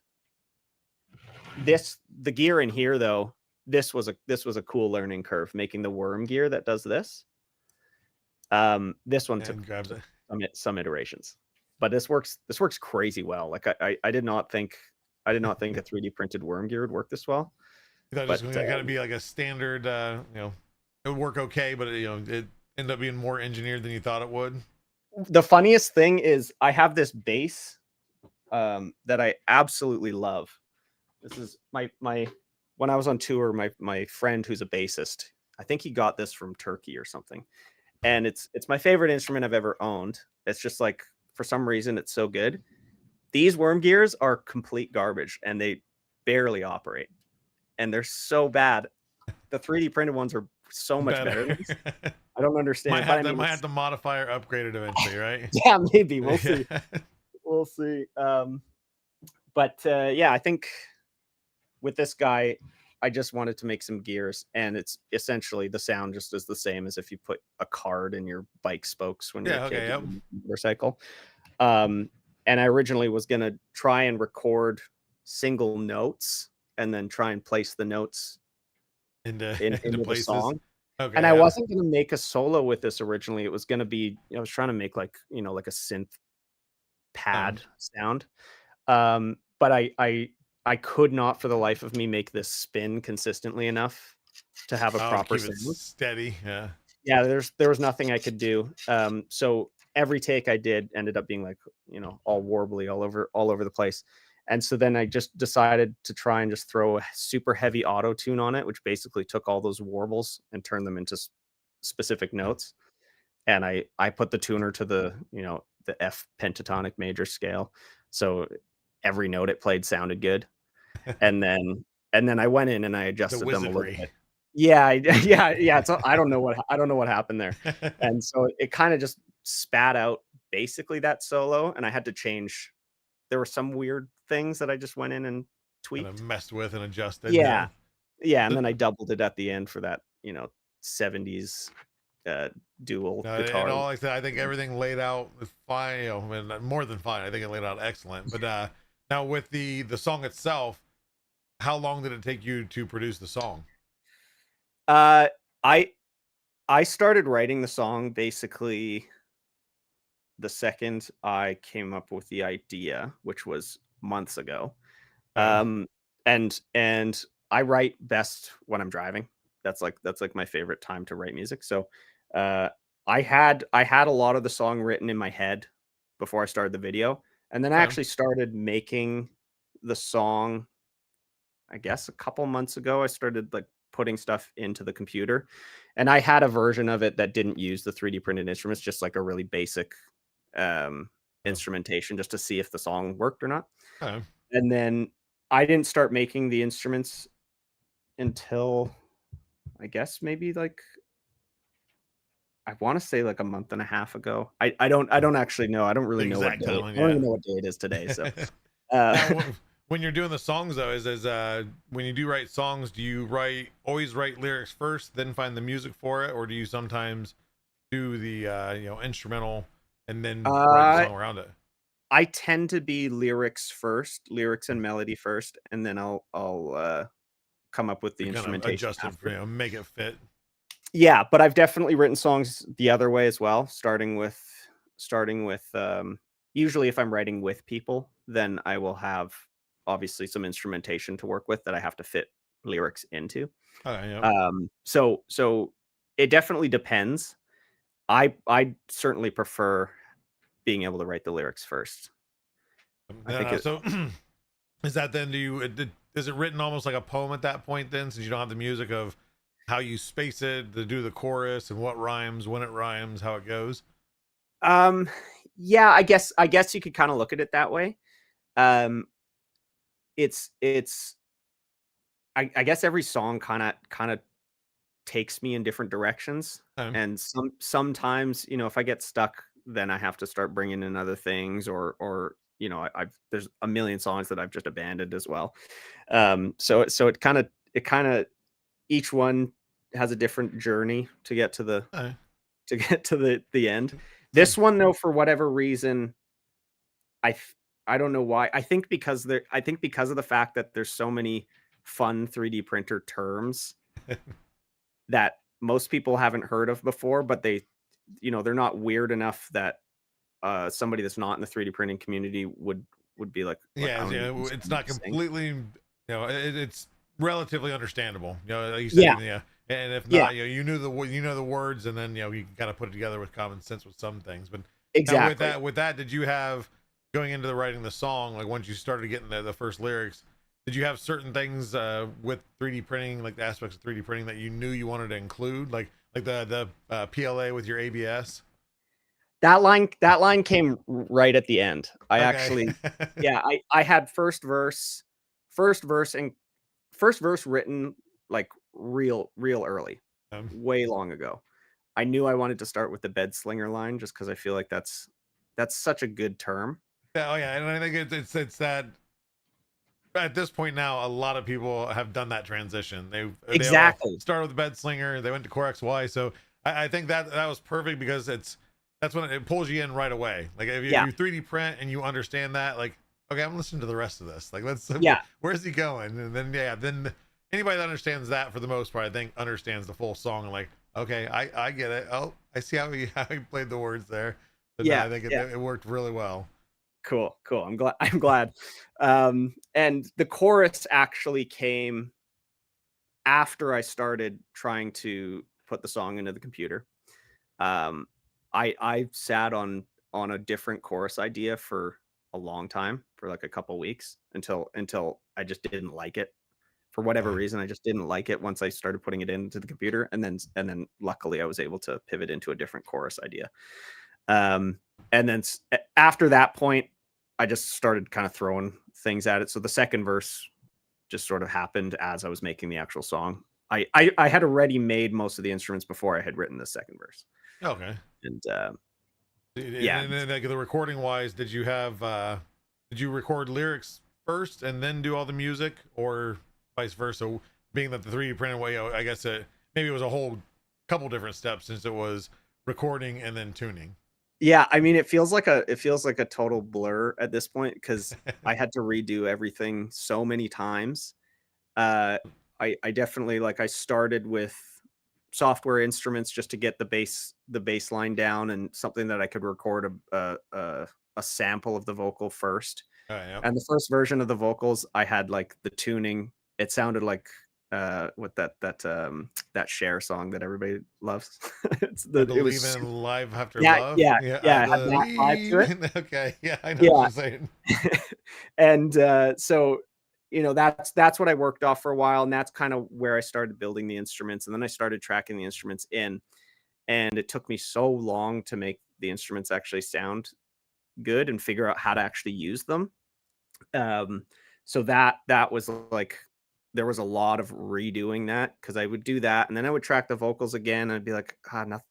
The gear in here though, this was a cool learning curve, making the worm gear that does this. This one took And grabs it. some iterations, but this works crazy well. Like I did not think a 3D printed worm gear would work this well. You thought it was But going to be like a standard, it would work okay, but it ended up being more engineered than you thought it would. the funniest thing is I have this bass that I absolutely love. This is my when I was on tour, my friend who's a bassist, I think he got this from Turkey or something. And it's my favorite instrument I've ever owned. It's just like, for some reason, it's so good. These worm gears are complete garbage and they barely operate. And they're so bad. The 3D printed ones are so much better than these. I don't understand. Might have to modify or upgrade it eventually, right? Yeah, maybe. We'll see. We'll see. But yeah, I think with this guy, I just wanted to make some gears, and it's essentially the sound just is the same as if you put a card in your bike spokes when you're a kid on a motorcycle. And I originally was gonna try and record single notes and then try and place the notes into the song. Okay, and I wasn't gonna make a solo with this originally. It was gonna be, I was trying to make like like a synth pad sound. But I could not for the life of me make this spin consistently enough to have a proper keep it sound. steady. Yeah, there was nothing I could do. So every take I did ended up being like, all warbly all over the place. And so then I just decided to try and just throw a super heavy auto tune on it, which basically took all those warbles and turned them into specific notes. And I put the tuner to the the F pentatonic major scale, so every note it played sounded good. And then I went in and I adjusted them a little bit. Yeah. It's, I don't know what happened there. And so it kind of just spat out basically that solo, and I had to change. There were some weird things that I just went in and tweaked, kind of messed with and adjusted. Yeah. And then I doubled it at the end for that 70s dual guitar. And all like that, I think everything laid out was fine. More than fine. I think it laid out excellent. But now with the song itself, how long did it take you to produce the song? I started writing the song basically the second I came up with the idea, which was months ago. And I write best when I'm driving. That's like my favorite time to write music. So I had a lot of the song written in my head before I started the video, and then I actually started making the song, I guess, a couple months ago. I started like putting stuff into the computer, and I had a version of it that didn't use the 3D printed instruments, just like a really basic instrumentation, just to see if the song worked or not. And then I didn't start making the instruments until, I guess, maybe like, I want to say like a month and a half ago. I don't actually know. I don't really know what day. I don't even know what day it is today. So when you're doing the songs though, is when you do write songs, do you always write lyrics first, then find the music for it, or do you sometimes do the instrumental and then write the song around it? I tend to be lyrics and melody first, and then I'll come up with the instrumentation. Adjust it, make it fit. Yeah, but I've definitely written songs the other way as well, starting with usually if I'm writing with people, then I will have obviously some instrumentation to work with that I have to fit lyrics into. So it definitely depends. I certainly prefer being able to write the lyrics first. So Is that then, is it written almost like a poem at that point then, since you don't have the music of how you space it to do the chorus and what rhymes, when it rhymes, how it goes? Yeah, I guess you could kind of look at it that way. Um, it's I guess every song kind of takes me in different directions, Um, and sometimes, if I get stuck, then I have to start bringing in other things, or I've there's a million songs that I've just abandoned as well. So it kind of each one has a different journey to get to the uh, the end. so This one though, for whatever reason, I th- I don't know why. I think because of the fact that there's so many fun 3D printer terms that most people haven't heard of before, but they're not weird enough that somebody that's not in the 3D printing community would be like, I yeah, don't yeah, even it's not thing. completely, it's relatively understandable, like you said. Yeah, Yeah, and if yeah, not, you know the words, and then you can kind of put it together with common sense with some things. But now exactly. with that, did you have, going into the writing the song, like once you started getting the first lyrics, did you have certain things with 3D printing, like the aspects of 3D printing that you knew you wanted to include, like the PLA with your ABS? That line came right at the end. I Okay. actually, yeah, I had first verse and first verse written like real early, um, way long ago. I knew I wanted to start with the bed slinger line just because I feel like that's such a good term. yeah, oh yeah, and I think it's that at this point now, a lot of people have done that transition. They all Exactly. started with the bed slinger, they went to Core XY. So I think that was perfect, because that's when it pulls you in right away. Like if Yeah. you 3D print and you understand that, like, okay, I'm listening to the rest of this. Like, let's Yeah. where's he going? And then then anybody that understands that, for the most part, I think understands the full song, and like, okay, I get it. Oh, I see how he how he played the words there. So no, Yeah. I think Yeah. it worked really well. Cool. Cool. I'm glad. I'm glad. And the chorus actually came after I started trying to put the song into the computer. Um, I sat on a different chorus idea for a long time, for like a couple weeks, until I just didn't like it. For whatever Uh, reason, I just didn't like it once I started putting it into the computer, and then luckily I was able to pivot into a different chorus idea. Um, and then after that point, I just started kind of throwing things at it. So the second verse just sort of happened as I was making the actual song. I had already made most of the instruments before I had written the second verse, okay. and yeah, And then, like, the recording wise, did you record lyrics first and then do all the music, or vice versa? Being that the 3D printed way, I guess maybe it was a whole couple different steps, since it was recording and then tuning. yeah. I mean, it feels like a total blur at this point because I had to redo everything so many times. Uh, I definitely, like, I started with software instruments just to get the bass line down, and something that I could record a sample of the vocal first. Yep. And the first version of the vocals, I had like the tuning. It sounded like what that Cher song that everybody loves. I It believe was, in life after yeah, love. yeah, Yeah, I yeah. It had that vibe to believe it. in. Okay, yeah, I know what Yeah. you're saying. And so that's what I worked off for a while, and that's kind of where I started building the instruments, and then I started tracking the instruments in, and it took me so long to make the instruments actually sound good and figure out how to actually use them. Um, so that was like, there was a lot of redoing that, because I would do that, and then I would track the vocals again, and I'd be like,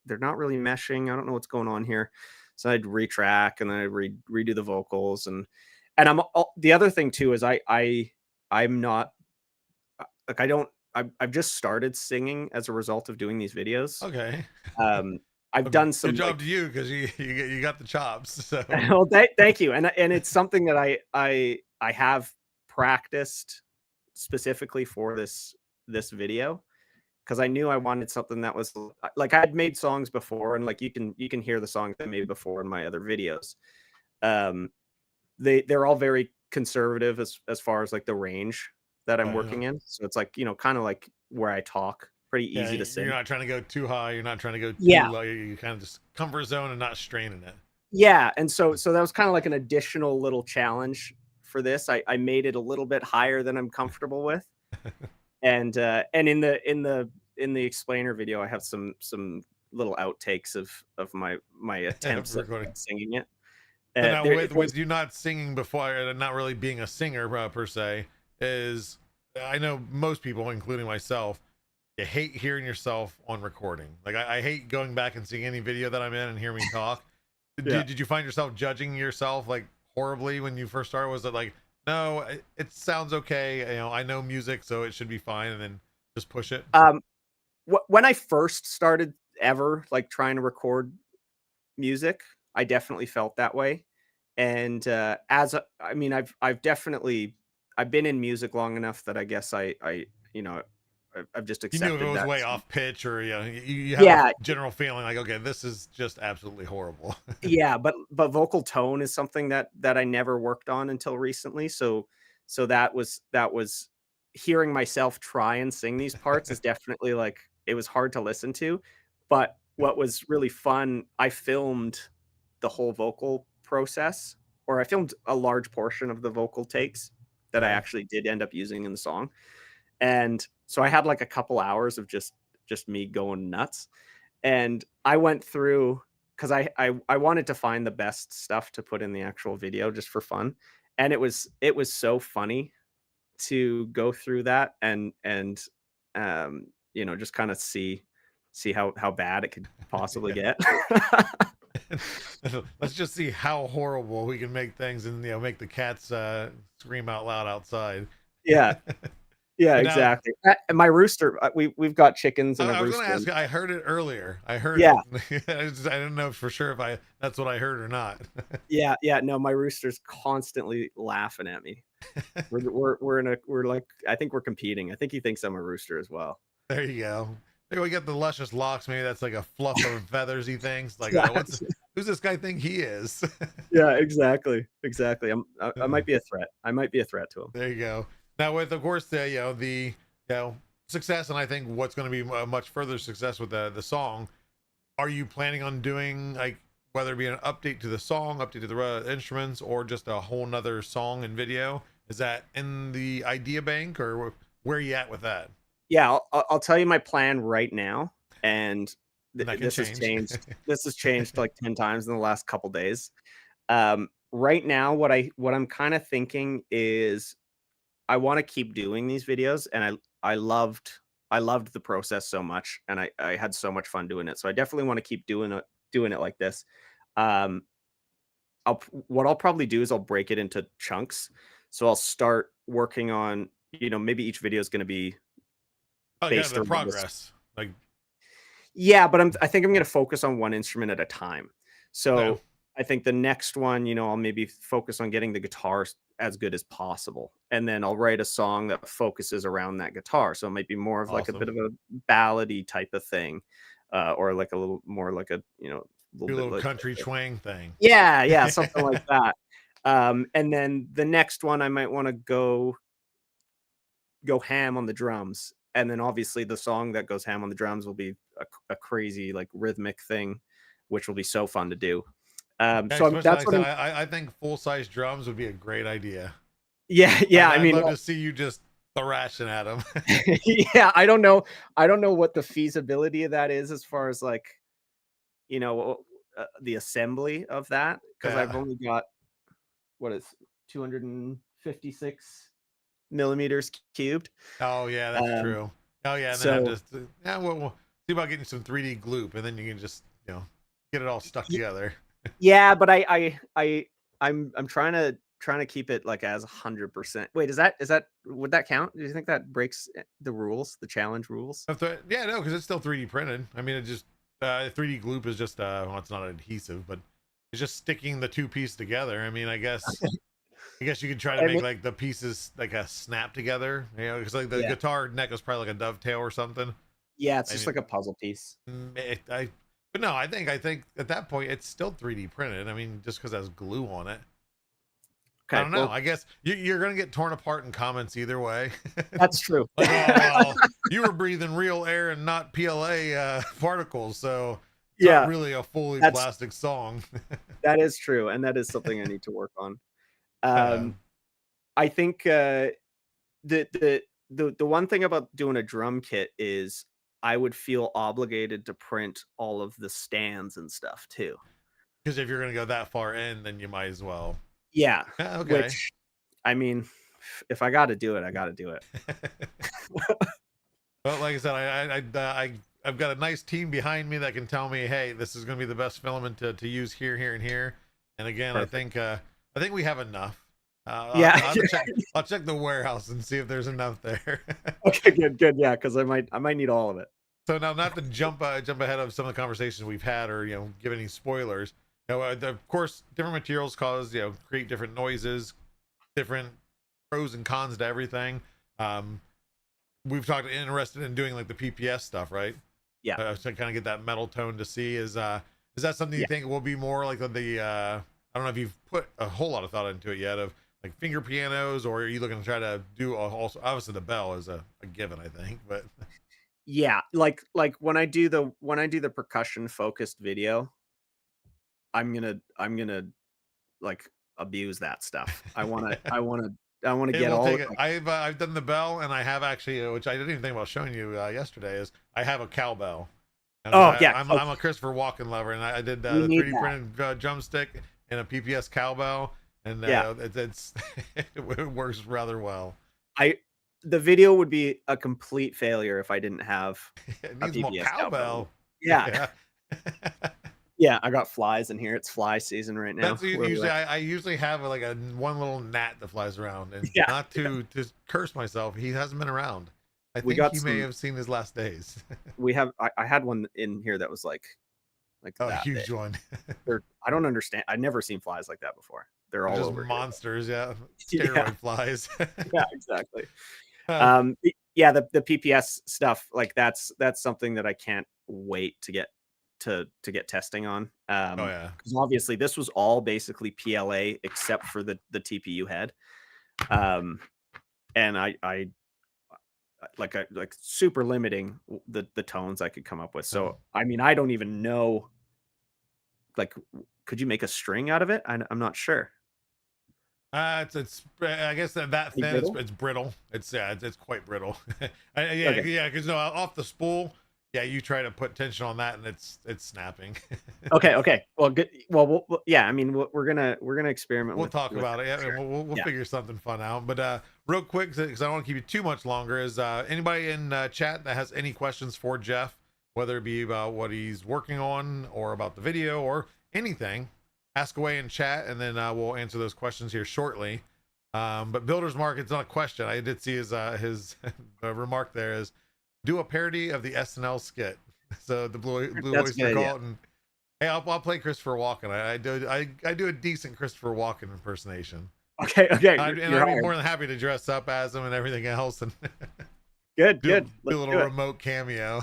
they're not really meshing. I don't know what's going on here. So I'd retrack, and then I'd redo the vocals, and the other thing too is I'm not like, I don't I've just started singing as a result of doing these videos. Okay. Um, I've Well, done good some, like, job to you, because you got the chops. So well, thank you, and it's something that I have practiced specifically for this video, because I knew I wanted something that was like, I'd made songs before, and like, you can hear the songs I made before in my other videos. Um, they're all very conservative as far as like the range that I'm yeah. working in. So it's like, kind of like where I talk, pretty Yeah, easy to you're sing. not trying to go too high. You're not trying to go too Yeah. low. You kind of just comfort zone and not straining it. Yeah, and so that was kind of like an additional little challenge for this. I made it a little bit higher than I'm comfortable with. And in the explainer video, I have some little outtakes of my attempts at Recording. singing it. So now There- with you not singing before and not really being a singer per se, is I know most people, including myself, you hate hearing yourself on recording. Like I hate going back and seeing any video that I'm in and hear me talk. Yeah. Did you find yourself judging yourself like horribly when you first started? Was it like, no, it sounds okay, you know, I know music, so it should be fine, and then just push it? When I first started ever like trying to record music, I definitely felt that way. And I mean, I've definitely I've been in music long enough that I guess I you know I've just You accepted knew if it was that. way off pitch, or you know, you have Yeah, a general feeling like, okay, this is just absolutely horrible. yeah, but vocal tone is something that I never worked on until recently. So that was hearing myself try and sing these parts is definitely like it was hard to listen to. But what was really fun, I filmed the whole vocal process, or I filmed a large portion of the vocal takes that I Okay. actually did end up using in the song. And so I had like a couple hours of just me going nuts. And I went through because I wanted to find the best stuff to put in the actual video just for fun. And it was so funny to go through that and you know, just kind of see how bad it could possibly get. Let's just see how horrible we can make things, and you know, make the cats scream out loud outside. Yeah. Yeah, But now, exactly. And my rooster, we've got chickens and I a was going to rooster. ask. I heard it earlier. I heard Yeah. it. I didn't know for sure if that's what I heard or not. Yeah, yeah. No, my rooster's constantly laughing at me. We're like, I think we're competing. I think he thinks I'm a rooster as well. There you go. Maybe we get the luscious locks. Maybe that's like a fluff of feathers. He thinks like, Yeah, who's this guy think he is? yeah, exactly, exactly. I might be a threat. I might be a threat to him. There you go. Now with, of course, the success, and I think what's going to be a much further success with the song. Are you planning on doing, like, whether it be an update to the song, update to the instruments, or just a whole nother song and video? Is that in the idea bank, or where are you at with that? Yeah, I'll tell you my plan right now, and And that can this has change. changed. This has changed like 10 times in the last couple days. Right now, what I'm kind of thinking is I want to keep doing these videos, and I loved the process so much, and I had so much fun doing it. So I definitely want to keep doing it like this. Um, what I'll probably do is I'll break it into chunks. So I'll start working on, you know, maybe each video is going to be Oh yeah, based the around this. progress. Like, Yeah, but I think I'm going to focus on one instrument at a time. So okay. I think the next one, you know, I'll maybe focus on getting the guitar as good as possible. And then I'll write a song that focuses around that guitar. So it might be more of like a bit of a ballady type of thing. Or like a little more like a, you know, Your bit little like country twang thing. yeah, yeah, something like that. And then the next one I might want to go ham on the drums. And then obviously the song that goes ham on the drums will be a crazy like rhythmic thing, which will be so fun to do. Yeah, So especially that's like what I think full size drums would be a great idea. yeah, yeah. I I'd mean, love to see you just thrashing at them. yeah, I don't know what the feasibility of that is as far as like, you know, the assembly of that, because I've Yeah. only got what is 256 millimeters cubed. Oh yeah, that's Um, true. Oh yeah, and so then have to yeah, we'll see about getting some 3D gloop, and then you can just, you know, get it all stuck together. yeah, but I'm trying to keep it like as 100%. Wait, is that would that count? Do you think that breaks the rules, the challenge rules? Yeah, no, because it's still 3D printed. I mean, it just 3D gloop is just well, it's not adhesive, but it's just sticking the two pieces together. I mean, I guess you could try to I make mean, like the pieces like a snap together, you know, because like the yeah, guitar neck is probably like a dovetail or something. yeah, it's I just mean, like a puzzle piece. but no, I think at that point it's still 3D printed. I mean, just because it has glue on it. I Okay, don't know. well, I guess you're gonna get torn apart in comments either way. that's true. Like, oh well, you were breathing real air and not PLA particles, so it's not Yeah, really a fully that's plastic song. that is true, and that is something I need to work on. Uh, Um, I think the one thing about doing a drum kit is I would feel obligated to print all of the stands and stuff too. Because if you're gonna go that far in, then you might as well. Yeah, Yeah, okay. which I mean, if I got to do it, I got to do it. Well, like I said, I've got a nice team behind me that can tell me, hey, this is going to be the best filament to use here, here, and here. And again, Perfect. I think we have enough. Yeah. I'll check the warehouse and see if there's enough there. Okay, good. Yeah, because I might need all of it. So now, not to jump ahead of some of the conversations we've had, or give any spoilers. Of course, different materials create different noises, different pros and cons to everything. We've talked interested in doing like the PPS stuff, right? Yeah. To kind of get that metal tone to see is that something you Yeah. think will be more like the I don't know if you've put a whole lot of thought into it yet, of like finger pianos, or are you looking to try to do also obviously the bell is a given, I think, but Yeah, like when I do the percussion focused video, I'm gonna like abuse that stuff. I wanna it get will all take it. like, I've done the bell, and I have actually, which I didn't even think about showing you yesterday, is I have a cowbell. And oh yeah, I'm a Christopher Walken lover, and I did we the need 3D that. printed drumstick and a PPS cowbell, and Yeah. it's it works rather well. The video would be a complete failure if I didn't have It a needs more PBS cowbell. cowbell. Yeah. Yeah. Yeah, I got flies in here. It's fly season right now. That's Where usually we're at. I usually have like a one little gnat that flies around, and Yeah, not to curse myself, he hasn't been around. I we think got he may some have seen his last days. I had one in here that was like Oh, that big. huge one. I don't understand. I've never seen flies like that before. They're all Just over here. monsters, yeah. Yeah, Steroid flies. yeah, exactly. Uh, Yeah, the PPS stuff, like that's something that I can't wait to get get testing on. oh yeah. Because obviously this was all basically PLA except for the TPU head. And I like super limiting the tones I could come up with. So I mean, I don't even know, like, could you make a string out of it? I'm not sure. It's I guess that Pretty thin brittle? it's brittle. It's quite brittle. Yeah, Okay. yeah, because no, off the spool, yeah, you try to put tension on that and it's snapping. Okay. Well, good. Well, yeah. I mean, we're gonna experiment. We'll with talk with about it. that Yeah, for sure. and we'll Yeah. figure something fun out. But real quick, because I don't want to keep you too much longer, is anybody in chat that has any questions for Jeff, whether it be about what he's working on or about the video or anything, ask away in chat, and then we'll answer those questions here shortly. But Builder's Market's not a question. I did see his remark there is, do a parody of the SNL skit. So the Blue That's a Oyster good idea. Cult, and hey, I'll play Christopher Walken. I do a decent Christopher Walken impersonation. Okay. I'd be more than happy to dress up as him and everything else, and Good. do a Let's little do it. remote cameo.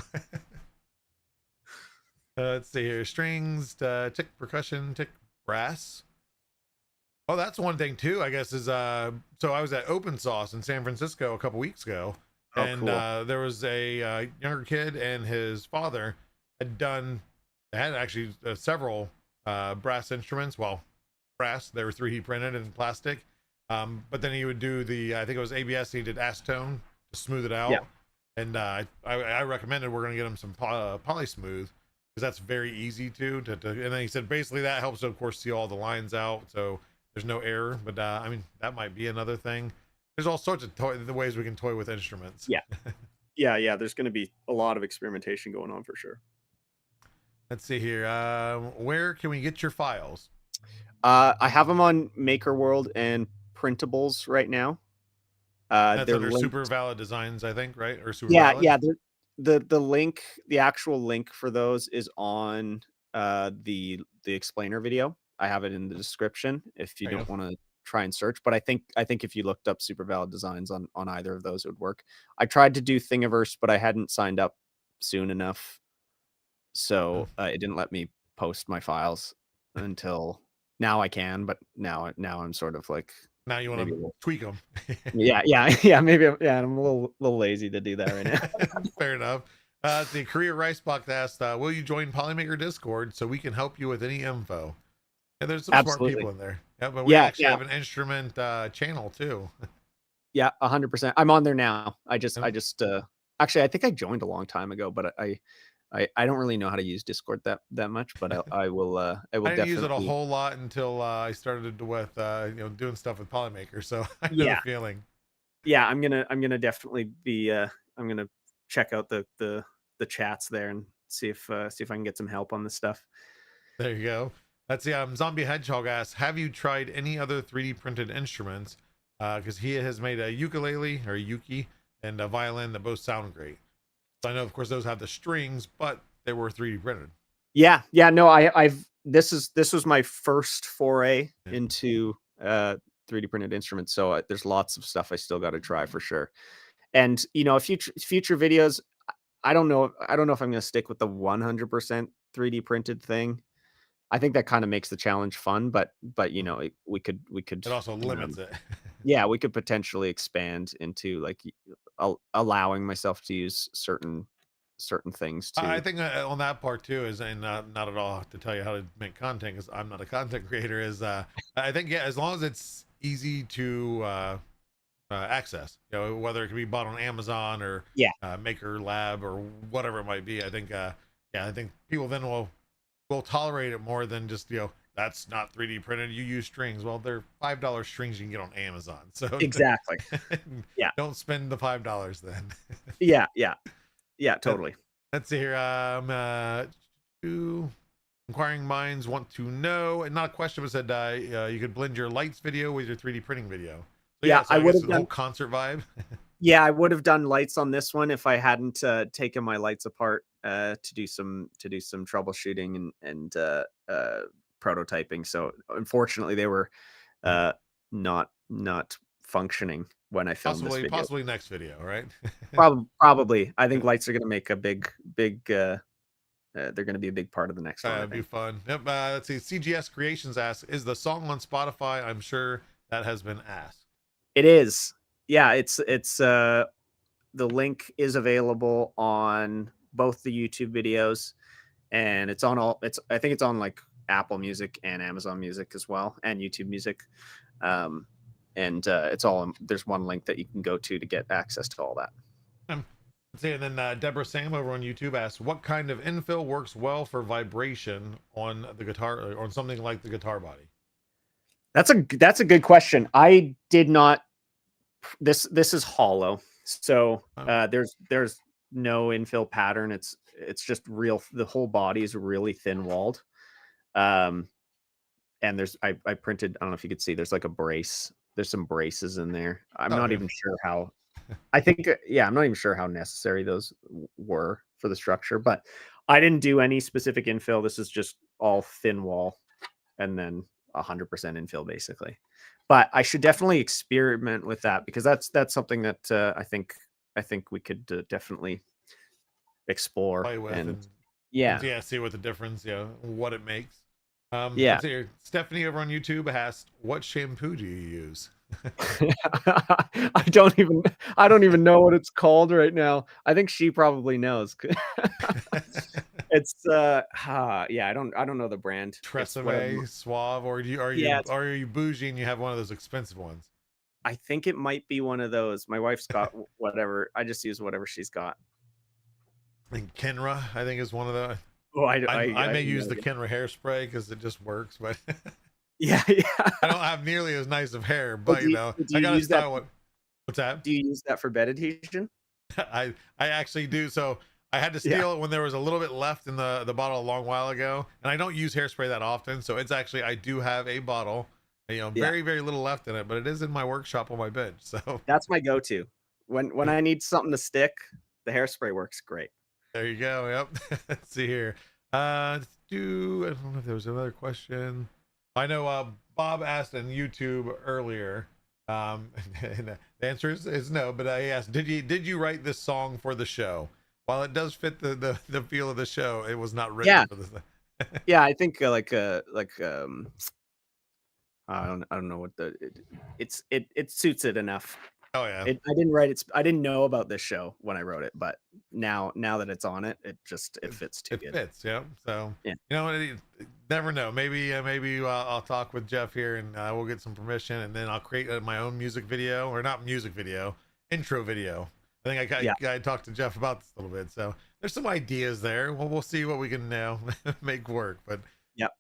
Let's see here. Strings, tick percussion, tick brass. Oh, that's one thing too, I guess, is so I was at Open Sauce in San Francisco a couple weeks ago, Oh, and cool. there was a younger kid, and his father had actually several brass instruments. Well, brass, they were 3D printed in plastic, but then he would do I think it was ABS, he did acetone to smooth it out. Yeah. And I recommended we're going to get him some poly smooth, because that's very easy to and then he said basically that helps to, of course, see all the lines out, so there's no error. But I mean, that might be another thing. There's all sorts of the ways we can toy with instruments. Yeah. Yeah. There's going to be a lot of experimentation going on for sure. Let's see here. Where can we get your files? I have them on Maker World and Printables right now. That's They're under linked. Super Valid Designs, I think, right? Or Super Yeah, Valid? yeah. The link, the actual link for those is on the explainer video. I have it in the description if you There you don't go. want to try and search. But I think if you looked up Super Valid Designs on either of those, it would work. I tried to do Thingiverse, but I hadn't signed up soon enough, so it didn't let me post my files until now. I can, but now I'm sort of like, Now you want maybe to tweak them. yeah. Maybe I'm a little lazy to do that right now. Fair enough. The Korea Ricebox asked, will you join Polymaker Discord so we can help you with any info? Yeah, there's some smart Absolutely. people in there. Yeah, but we Yeah, actually yeah, have an instrument channel too. yeah, 100%. I'm on there now. Yep. Actually, I think I joined a long time ago, but I don't really know how to use Discord that much, but I will I didn't use it a definitely. whole lot until I started with doing stuff with Polymaker, so I know the Yeah, feeling. yeah, I'm gonna definitely be I'm gonna check out the chats there and see if I can get some help on this stuff. There you go. Let's see. Zombie Hedgehog asks, "Have you tried any other 3D printed instruments?" Because he has made a ukulele or yuki and a violin that both sound great. So I know, of course, those have the strings, but they were 3D printed. Yeah, yeah, no, I've this was my first foray Yeah. into 3D printed instruments, so there's lots of stuff I still got to try for sure. And future videos, I don't know if I'm gonna stick with the 100% 3D printed thing. I think that kind of makes the challenge fun, but we could It also limits it. yeah, we could potentially expand into like allowing myself to use certain things I to. think on that part too is, and not at all to tell you how to make content because I'm not a content creator. Is I think, yeah, as long as it's easy to access, whether it can be bought on Amazon or Yeah, Maker Lab or whatever it might be. I think yeah, I think people then will tolerate it more than just that's not 3D printed. You use strings. Well, they're $5 strings you can get on Amazon. So exactly. Yeah. don't spend the $5 then. Yeah, yeah, yeah, Let- totally. Let's see here. Two inquiring minds want to know, and not a question, but said you could blend your lights video with your 3D printing video. So Yeah, so I I would guess have the whole done. concert vibe. Yeah, I would have done lights on this one if I hadn't taken my lights apart to do some troubleshooting and prototyping. So unfortunately, they were uh, not functioning when I filmed this video. Possibly next video, right? Probably, I think lights are going to make a big. They're going to be a big part of the next one, I It'd be think. fun. Yep. Let's see. CGS Creations asks, "Is the song on Spotify?" I'm sure that has been asked. It is. Yeah, it's the link is available on both the YouTube videos, and it's on all I think it's on like Apple Music and Amazon Music as well, and YouTube Music. Um, and it's all there's one link that you can go to get access to all that. Let's see. And then Deborah Sam over on YouTube asks, "What kind of infill works well for vibration on the guitar or on something like the guitar body?" That's a good question. I did not. This is hollow, so Oh. there's no infill pattern. It's just real. The whole body is really thin walled. Um, and I printed. I don't know if you could see. There's like a brace. There's some braces in there. I'm not Okay. even sure how. I think yeah, I'm not even sure how necessary those were for the structure, but I didn't do any specific infill. This is just all thin wall, and then 100% infill basically. But I should definitely experiment with that because that's something that I think we could definitely explore. Play with And and yeah, yeah, see what the difference, what it makes. yeah. Let's see here. Stephanie over on YouTube asked, "What shampoo do you use?" I don't even know what it's called right now. I think she probably knows. It's yeah, I don't know the brand. It's Tresemme, Suave, or yeah, are you bougie and you have one of those expensive ones? I think it might be one of those. My wife's got whatever. I just use whatever she's got. And Kenra, I think, is one of the. Oh, I may have no use the idea. Kenra hairspray because it just works, but Yeah, yeah. I don't have nearly as nice of hair. Well, But do I you gotta use that? style it. What's that? Do you use that for bed adhesion? I actually do. So I had to Yeah. steal it when there was a little bit left in the bottle a long while ago, and I don't use hairspray that often. So it's actually, I do have a bottle, very very little left in it, but it is in my workshop on my bench. So That's my go-to. When I need something to stick, the hairspray works great. there you go. Yep. Let's see here. I don't know if there was another question. I know Bob asked on YouTube earlier. And the answer is no, but I asked, did you write this song for the show? While it does fit the feel of the show, it was not written Yeah. for this. Yeah, I think I don't know what it suits it enough. Oh yeah. I didn't write it. I didn't know about this show when I wrote it, but now that it's on it, it fits too It good. fits, yeah. So Yeah. you know, never know. Maybe I'll talk with Jeff here, and we'll get some permission, and then I'll create my own music video, or not music video, intro video. I think I talked to Jeff about this a little bit, so there's some ideas there. Well, we'll see what we can make work. But Yep.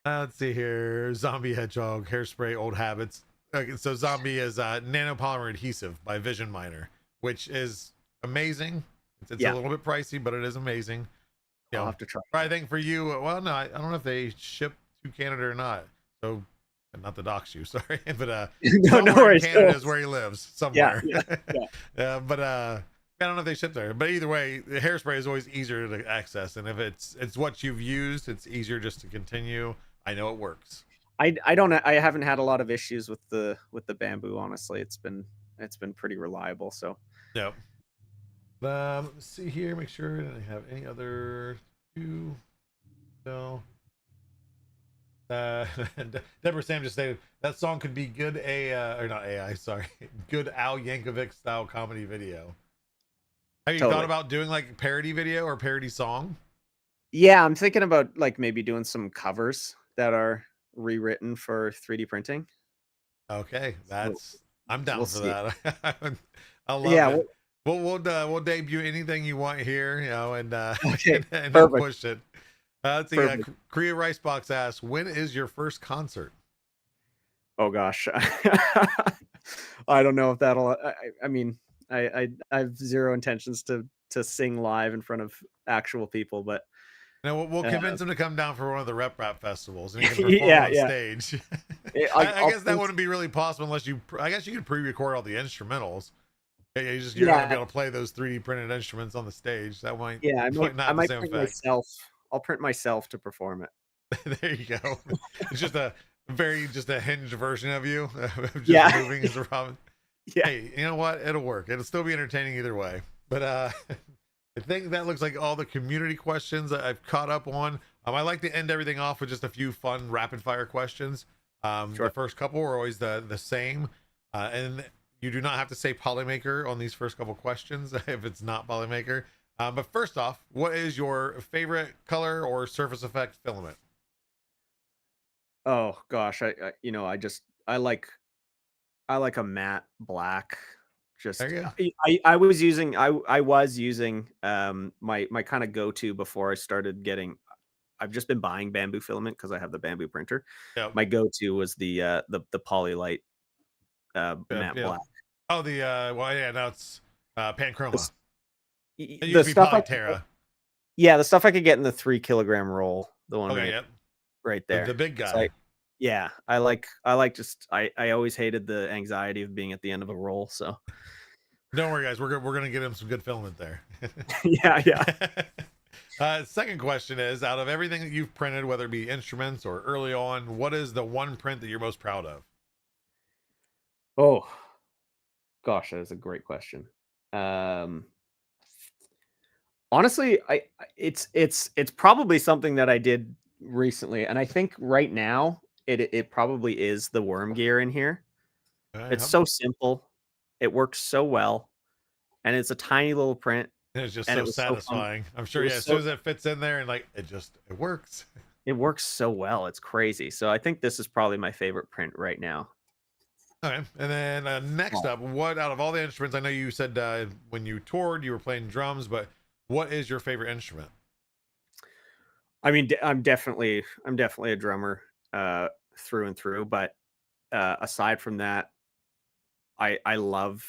let's see here. Zombie Hedgehog, Hairspray, Old Habits. Okay, so Zombie is nanopolymer adhesive by Vision Miner, which is amazing. It's a little bit pricey, but it is amazing. I'll have to try. I think for you, well, no, I don't know if they ship to Canada or not. So, not to dox you, sorry, but no worries. Canada is where he lives, somewhere. Yeah. But I don't know if they ship there. But either way, the Hairspray is always easier to access, and if it's what you've used, it's easier just to continue. I know it works. I haven't had a lot of issues with the bamboo. Honestly, it's been pretty reliable. So Yep. Let's see here. Make sure I don't have any other two. No. Deborah Sam just stated that song could be good or not AI. Sorry, good Al Yankovic style comedy video. Have you thought about doing like parody video or parody song? Yeah, I'm thinking about like maybe doing some covers that are rewritten for 3D printing. Okay, I'm down for that. I love it. We'll debut anything you want here, and and we'll push it. Let's see. Korea Ricebox asks, when is your first concert? Oh gosh, I don't know if that'll. I mean, I have zero intentions to sing live in front of actual people, but we'll convince him to come down for one of the rep rap festivals and he can perform on stage. I guess that wouldn't be really possible unless I guess you could pre-record all the instrumentals. You're not gonna be able to play those 3D printed instruments on the stage. That might I might print myself. I'll print myself to perform it. There you go. It's just a hinged version of you, just moving as a Robin. Yeah. Hey, you know what? It'll work. It'll still be entertaining either way. But I think that looks like all the community questions that I've caught up on. I like to end everything off with just a few fun rapid fire questions. The first couple are always the same, and you do not have to say Polymaker on these first couple questions if it's not Polymaker. But first off, what is your favorite color or surface effect filament? Oh gosh, I like a matte black. Just I was using my kind of go-to before I started getting. I've just been buying bamboo filament because I have the bamboo printer. Yep. My go-to was the Polylite matte black. Oh, now it's Panchroma. The stuff the stuff I could get in the 3 kilogram roll. The one right there. The big guy. So I always hated the anxiety of being at the end of a roll. So don't worry, guys. We're gonna get him some good filament there. Yeah. Second question is, out of everything that you've printed, whether it be instruments or early on, what is the one print that you're most proud of? Oh gosh, that is a great question. Honestly, it's probably something that I did recently, and I think right now it probably is the worm gear in here. It's so simple, it works so well, and it's a tiny little print. It's just so satisfying. I'm sure. As soon as it fits in there and like it works. It works so well. It's crazy. So I think this is probably my favorite print right now. Okay, and then next up, what out of all the instruments? I know you said when you toured, you were playing drums, but what is your favorite instrument? I mean, I'm definitely a drummer through and through. But aside from that, I love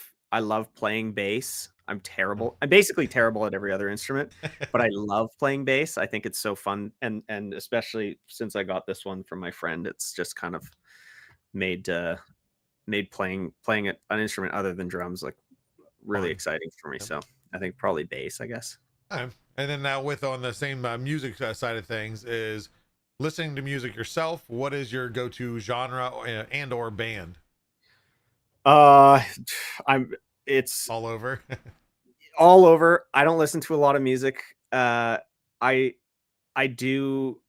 playing bass. I'm terrible. I'm basically terrible at every other instrument, but I love playing bass. I think it's so fun, and especially since I got this one from my friend, it's just kind of made playing an instrument other than drums like really exciting for me. So I think probably bass, I guess. And then now on the same music side of things is listening to music yourself. What is your go-to genre and or band? It's all over. All over. I don't listen to a lot of music. I do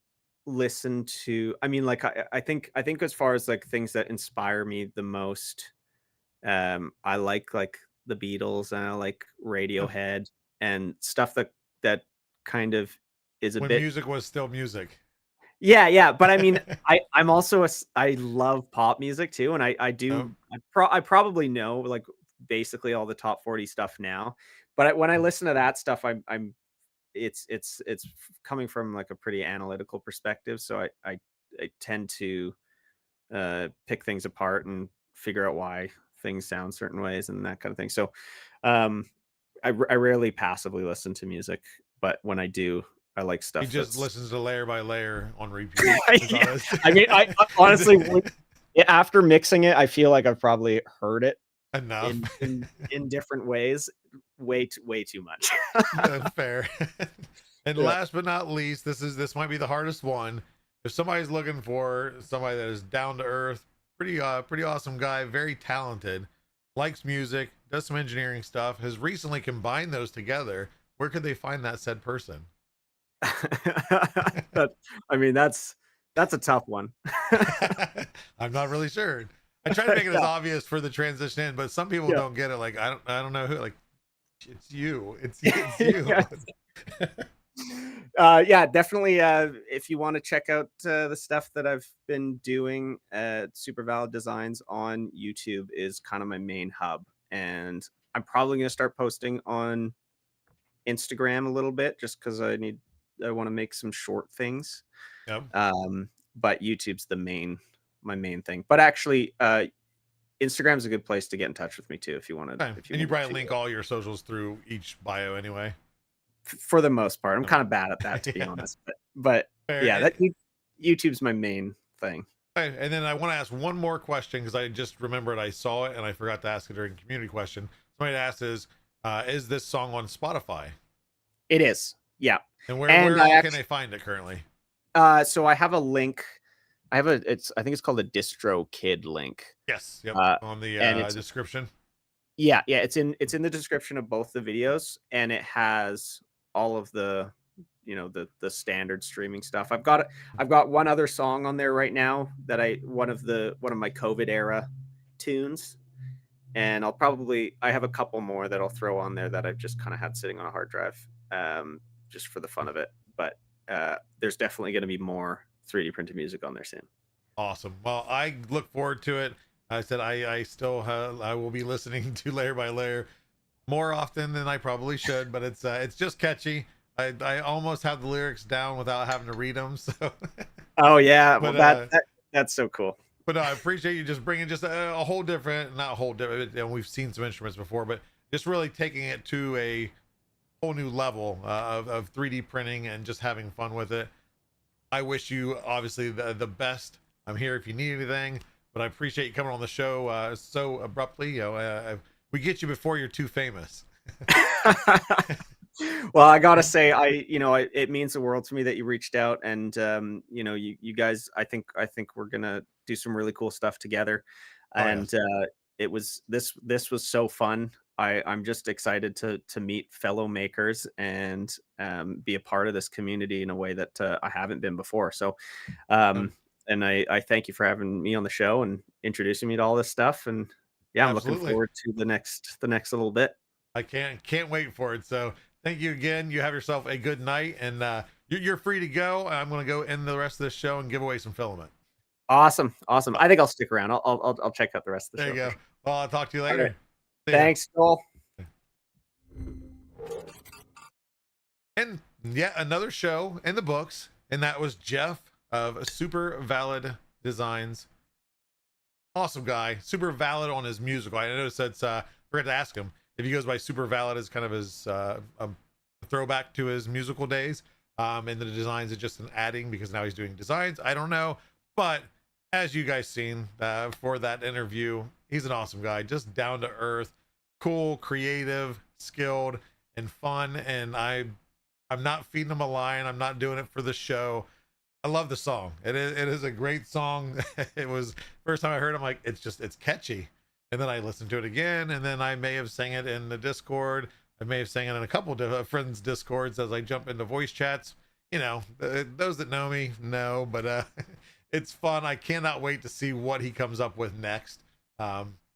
listen to, I mean, like I think as far as like things that inspire me the most, I like the Beatles, and I like Radiohead and stuff that kind of is a When bit. music was still music. Yeah, yeah, but I mean, I'm also I love pop music too, and I Oh, do I probably know like basically all the top 40 stuff now, but when I listen to that stuff, I'm it's coming from like a pretty analytical perspective, so I tend to pick things apart and figure out why things sound certain ways and that kind of thing. So um I rarely passively listen to music, but when I do, I like he stuff just that's listens to layer by layer on repeat. Is yeah. honest. I mean, I honestly after mixing it, I feel like I've probably heard it Enough. in different ways way too much. Fair. And Yeah. last but not least, this might be the hardest one. If somebody's looking for somebody that is down to earth, pretty awesome guy, very talented, likes music, does some engineering stuff, has recently combined those together, where could they find that said person? I mean, that's a tough one. I'm not really sure. I try to make it as Yeah, obvious for the transition in, but some people yeah. don't get it. Like I don't know who. Like it's you. It's you. Yes. Yeah, definitely. If you want to check out the stuff that I've been doing, Super Valid Designs on YouTube is kind of my main hub, and I'm probably going to start posting on Instagram a little bit just because I want to make some short things. Yep. But YouTube's my main thing. But actually, Instagram's a good place to get in touch with me too if you want to. Okay. And you probably link all your socials through each bio anyway. For the most part, I'm Oh. kind of bad at that to be Yeah. honest. But Fair. yeah, that YouTube's my main thing. Okay, and then I want to ask one more question because I just remembered I saw it and I forgot to ask it during community question. Somebody asked is this song on Spotify? It is, yeah. And where And all can they find it currently? So I have a link. I think it's called a Distro Kid link. Yes, yep, on the and it's description. Yeah, it's in the description of both the videos, and it has all of the the standard streaming stuff. I've got one other song on there right now that one of my COVID era tunes, and I have a couple more that I'll throw on there that I've just kind of had sitting on a hard drive, just for the fun of it. But there's definitely going to be more 3D printed music on there soon. Awesome. Well, I look forward to it. I said I still I will be listening to Layer by Layer more often than I probably should, but it's just catchy. I almost have the lyrics down without having to read them. So. Oh yeah, But, well that's so cool. But I appreciate you just bringing just a whole different, not a whole different, and we've seen some instruments before, but just really taking it to a whole new level of 3D printing and just having fun with it. I wish you obviously the best. I'm here if you need anything, but I appreciate you coming on the show so abruptly. We get you before you're too famous. Well, I gotta say, it means the world to me that you reached out, and you guys, I think we're gonna do some really cool stuff together, and this was so fun. I'm just excited to meet fellow makers and be a part of this community in a way that I haven't been before. So, and I thank you for having me on the show and introducing me to all this stuff. And yeah, I'm looking forward to the next little bit. I can't wait for it. So thank you again. You have yourself a good night, and you're free to go. I'm going to go end the rest of this show and give away some filament. Awesome. I think I'll stick around. I'll check out the rest of the show. There you go. Well, I'll talk to you later. Right. Thanks, Joel. And yet another show in the books, and that was Jeff of Super Valid Designs. Awesome guy, super valid on his musical. I noticed that's forgot to ask him if he goes by Super Valid as kind of his a throwback to his musical days. And the designs are just an adding because now he's doing designs. I don't know, but as you guys seen for that interview, he's an awesome guy, just down to earth, cool, creative, skilled, and fun. And I'm not feeding him a line. I'm not doing it for the show. I love the song. It is a great song. It was first time I heard it, I'm like, it's catchy. And then I listened to it again, and then I may have sang it in the Discord. I may have sang it in a couple of friends' Discords as I jump into voice chats. Those that know me know, but it's fun. I cannot wait to see what he comes up with next.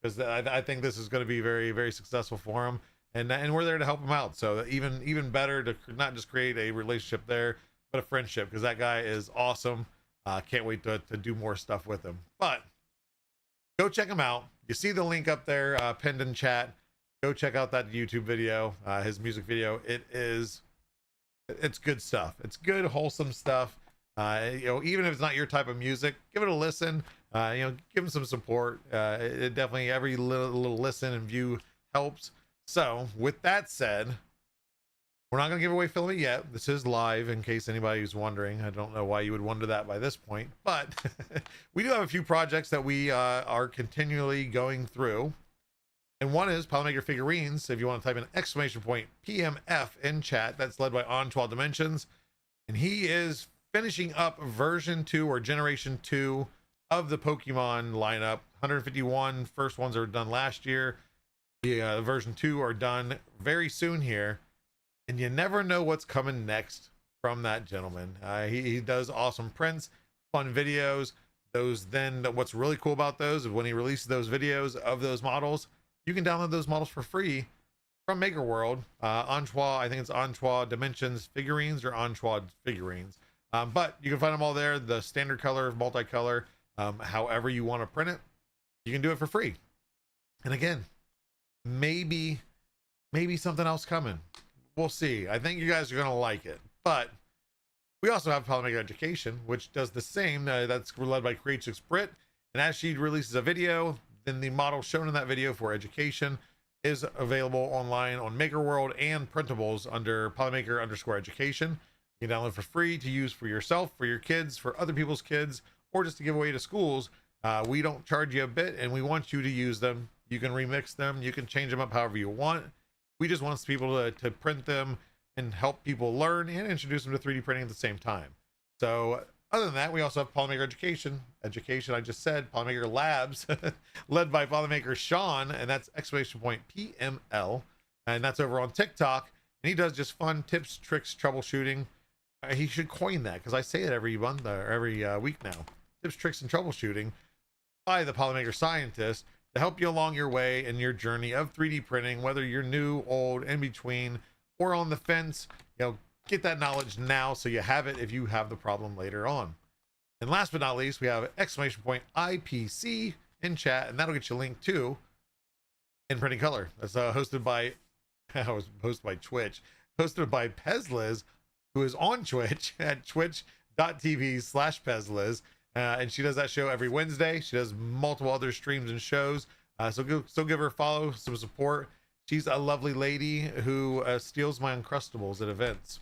because I think this is going to be very, very successful for him, and we're there to help him out. So even better to not just create a relationship there, but a friendship, because that guy is awesome. Can't wait to do more stuff with him. But go check him out. You see the link up there, pinned in chat. Go check out that YouTube video, his music video. It's good stuff. It's good, wholesome stuff. Even if it's not your type of music, give it a listen. Give him some support. It definitely, every little listen and view helps. So with that said, we're not going to give away filament yet. This is live, in case anybody's wondering. I don't know why you would wonder that by this point, but we do have a few projects that we are continually going through. And one is Polymaker figurines. If you want to type in !PMF in chat, that's led by On12 Dimensions. And he is finishing up version 2 or generation 2 of the Pokemon lineup. 151 first ones are done last year. The version 2 are done very soon here. And you never know what's coming next from that gentleman. He does awesome prints, fun videos. What's really cool about those is when he releases those videos of those models, you can download those models for free from Maker World. Antoine, I think it's Antoine Dimensions figurines or Antoine figurines. But you can find them all there. The standard color, multicolor, however you want to print it, you can do it for free. And again, maybe something else coming. We'll see. I think you guys are going to like it. But we also have Polymaker Education, which does the same. That's led by Creatrix Brit. And as she releases a video, then the model shown in that video for education is available online on Maker World and printables under Polymaker_education. You can download for free to use for yourself, for your kids, for other people's kids, or just to give away to schools. We don't charge you a bit, and we want you to use them. You can remix them. You can change them up however you want. We just want people to print them and help people learn and introduce them to 3D printing at the same time. So other than that, we also have Polymaker Education. I just said Polymaker Labs, led by Polymaker Sean, and that's !PML. And that's over on TikTok. And he does just fun tips, tricks, troubleshooting. He should coin that, because I say it every month or every week now. Tips, tricks, and troubleshooting by the Polymaker scientist to help you along your way in your journey of 3D printing, whether you're new, old, in between, or on the fence. Get that knowledge now so you have it if you have the problem later on. And last but not least, we have !IPC in chat, and that'll get you linked to In Printing Color. That's hosted by Twitch, hosted by Pezliz, who is on Twitch at twitch.tv/Pezliz. And she does that show every Wednesday. She does multiple other streams and shows. So give her a follow, some support. She's a lovely lady who steals my Uncrustables at events.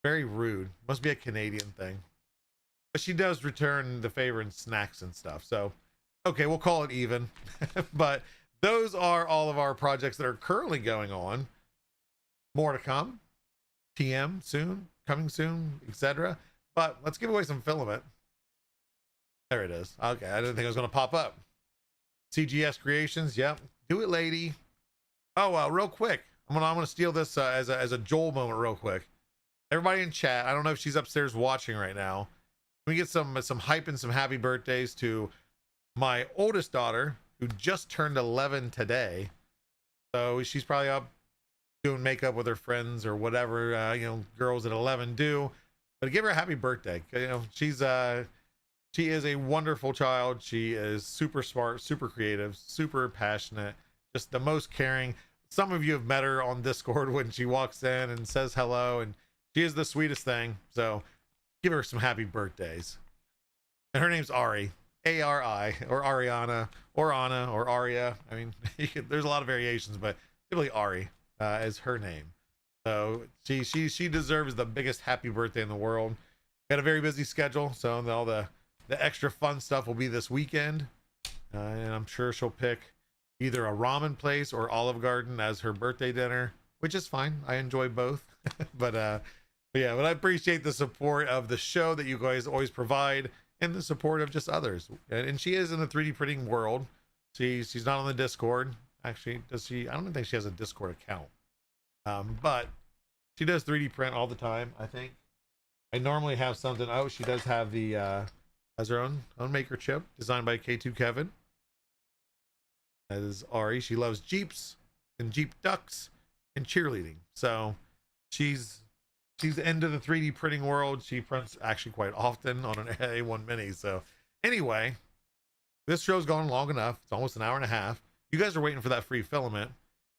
Very rude. Must be a Canadian thing. But she does return the favor in snacks and stuff. So, okay, we'll call it even. But those are all of our projects that are currently going on. More to come. TM soon, coming soon, etc. But let's give away some filament. There it is. Okay, I didn't think it was going to pop up. CGS Creations, yep. Do it, lady. Oh, real quick. I'm gonna steal this as a Joel moment real quick. Everybody in chat, I don't know if she's upstairs watching right now. Can we get some hype and some happy birthdays to my oldest daughter, who just turned 11 today. So she's probably up doing makeup with her friends or whatever, girls at 11 do. But give her a happy birthday. She is a wonderful child. She is super smart, super creative, super passionate, just the most caring. Some of you have met her on Discord when she walks in and says hello, and she is the sweetest thing. So give her some happy birthdays. And her name's Ari, A-R-I, or Ariana, or Anna, or Aria. I mean, there's a lot of variations, but typically Ari is her name. So she deserves the biggest happy birthday in the world. Got a very busy schedule, so all the extra fun stuff will be this weekend. And I'm sure she'll pick either a ramen place or Olive Garden as her birthday dinner, which is fine. I enjoy both. but I appreciate the support of the show that you guys always provide, and the support of just others. And she is in the 3D printing world. She's not on the Discord. Actually, does she? I don't think she has a Discord account. But she does 3D print all the time, I think. I normally have something. Oh, she does have has her own maker chip designed by K2 Kevin. That is Ari. She loves Jeeps and Jeep ducks and cheerleading. So she's into the 3D printing world. She prints actually quite often on an A1 Mini. So anyway, this show's gone long enough. It's almost an hour and a half. You guys are waiting for that free filament.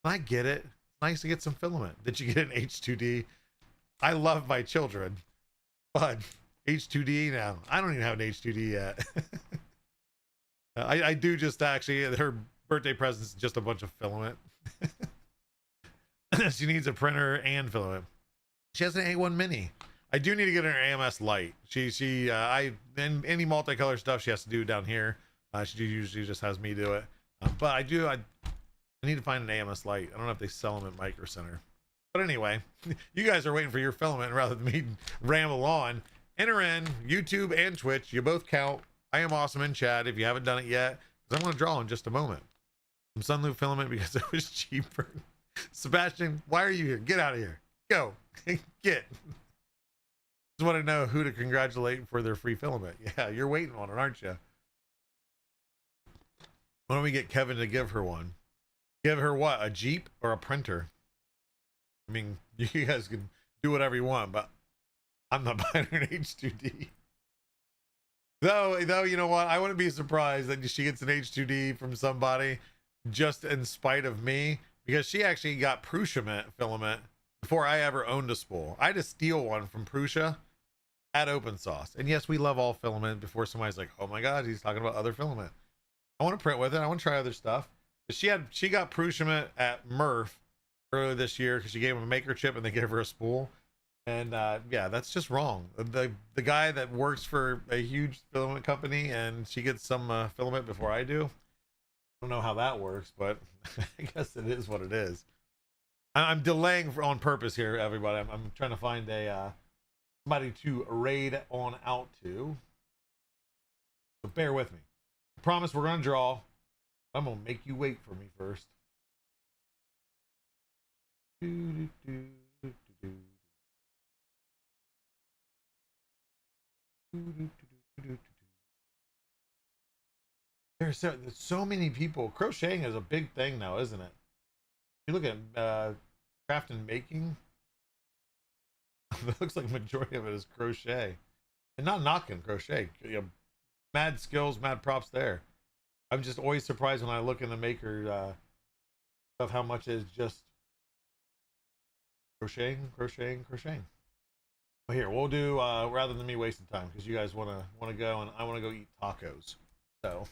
I get it. It's nice to get some filament. Did you get an H2D? I love my children, but H2D now. I don't even have an H2D yet. I do just actually, her birthday present is just a bunch of filament. She needs a printer and filament. She has an A1 Mini. I do need to get her an AMS light. And any multicolor stuff she has to do down here. She usually just has me do it. But I need to find an AMS light. I don't know if they sell them at Micro Center. But anyway, you guys are waiting for your filament rather than me ramble on. Enter in YouTube and Twitch. You both count. I am awesome in chat if you haven't done it yet, because I'm going to draw in just a moment. Some Sunloop filament because it was cheaper. Sebastian, why are you here? Get out of here. Go. Get. Just want to know who to congratulate for their free filament. Yeah, you're waiting on it, aren't you? Why don't we get Kevin to give her one? Give her what? A Jeep or a printer? I mean, you guys can do whatever you want, but I'm not buying her an H2D. Though, you know what? I wouldn't be surprised that she gets an H2D from somebody just in spite of me, because she actually got Prusa filament before I ever owned a spool. I had to steal one from Prusa at Open Source. And yes, we love all filament before somebody's like, oh my God, he's talking about other filament. I want to print with it. I want to try other stuff. But she got Prusa at Murph earlier this year because she gave him a maker chip and they gave her a spool. And yeah, that's just wrong. The guy that works for a huge filament company and she gets some filament before I do. I don't know how that works, but I guess it is what it is. I'm delaying on purpose here, everybody. I'm trying to find a somebody to raid on out to. So bear with me. I promise we're gonna draw. I'm gonna make you wait for me first. There's so many people. Crocheting is a big thing now, isn't it? You look at craft and making. It looks like the majority of it is crochet, and not knocking crochet. You know, mad skills, mad props there. I'm just always surprised when I look in the maker of how much is just crocheting. Well, here we'll do rather than me wasting time, because you guys want to go and I want to go eat tacos. So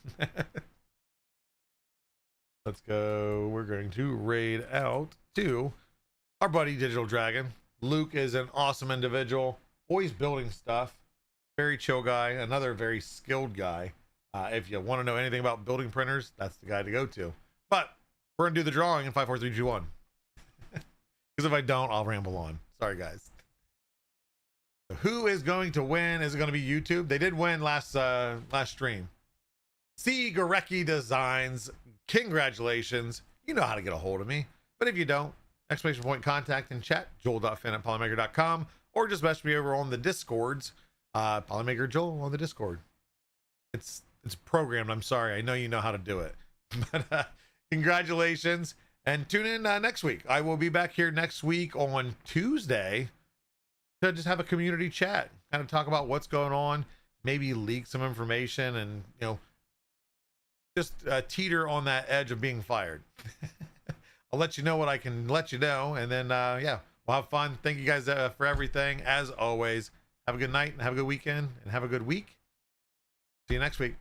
let's go. We're going to raid out to our buddy Digital Dragon. Luke is an awesome individual, always building stuff. Very chill guy, another very skilled guy. If you want to know anything about building printers, that's the guy to go to. But we're gonna do the drawing in 5, 4, 3, 2, 1. Because if I don't, I'll ramble on. Sorry, guys. Who is going to win? Is it going to be YouTube? They did win last stream. C. Gorecki Designs. Congratulations. You know how to get a hold of me. But if you don't, exclamation point contact in chat, joel.finn@polymaker.com, or just message me over on the Discords. Polymaker Joel on the Discord. It's programmed. I'm sorry. I know you know how to do it. But congratulations. And tune in next week. I will be back here next week on Tuesday to just have a community chat, kind of talk about what's going on, maybe leak some information, and just teeter on that edge of being fired. I'll let you know what I can let you know, and then yeah, we'll have fun. Thank you guys for everything. As always, have a good night and have a good weekend and have a good week. See you next week.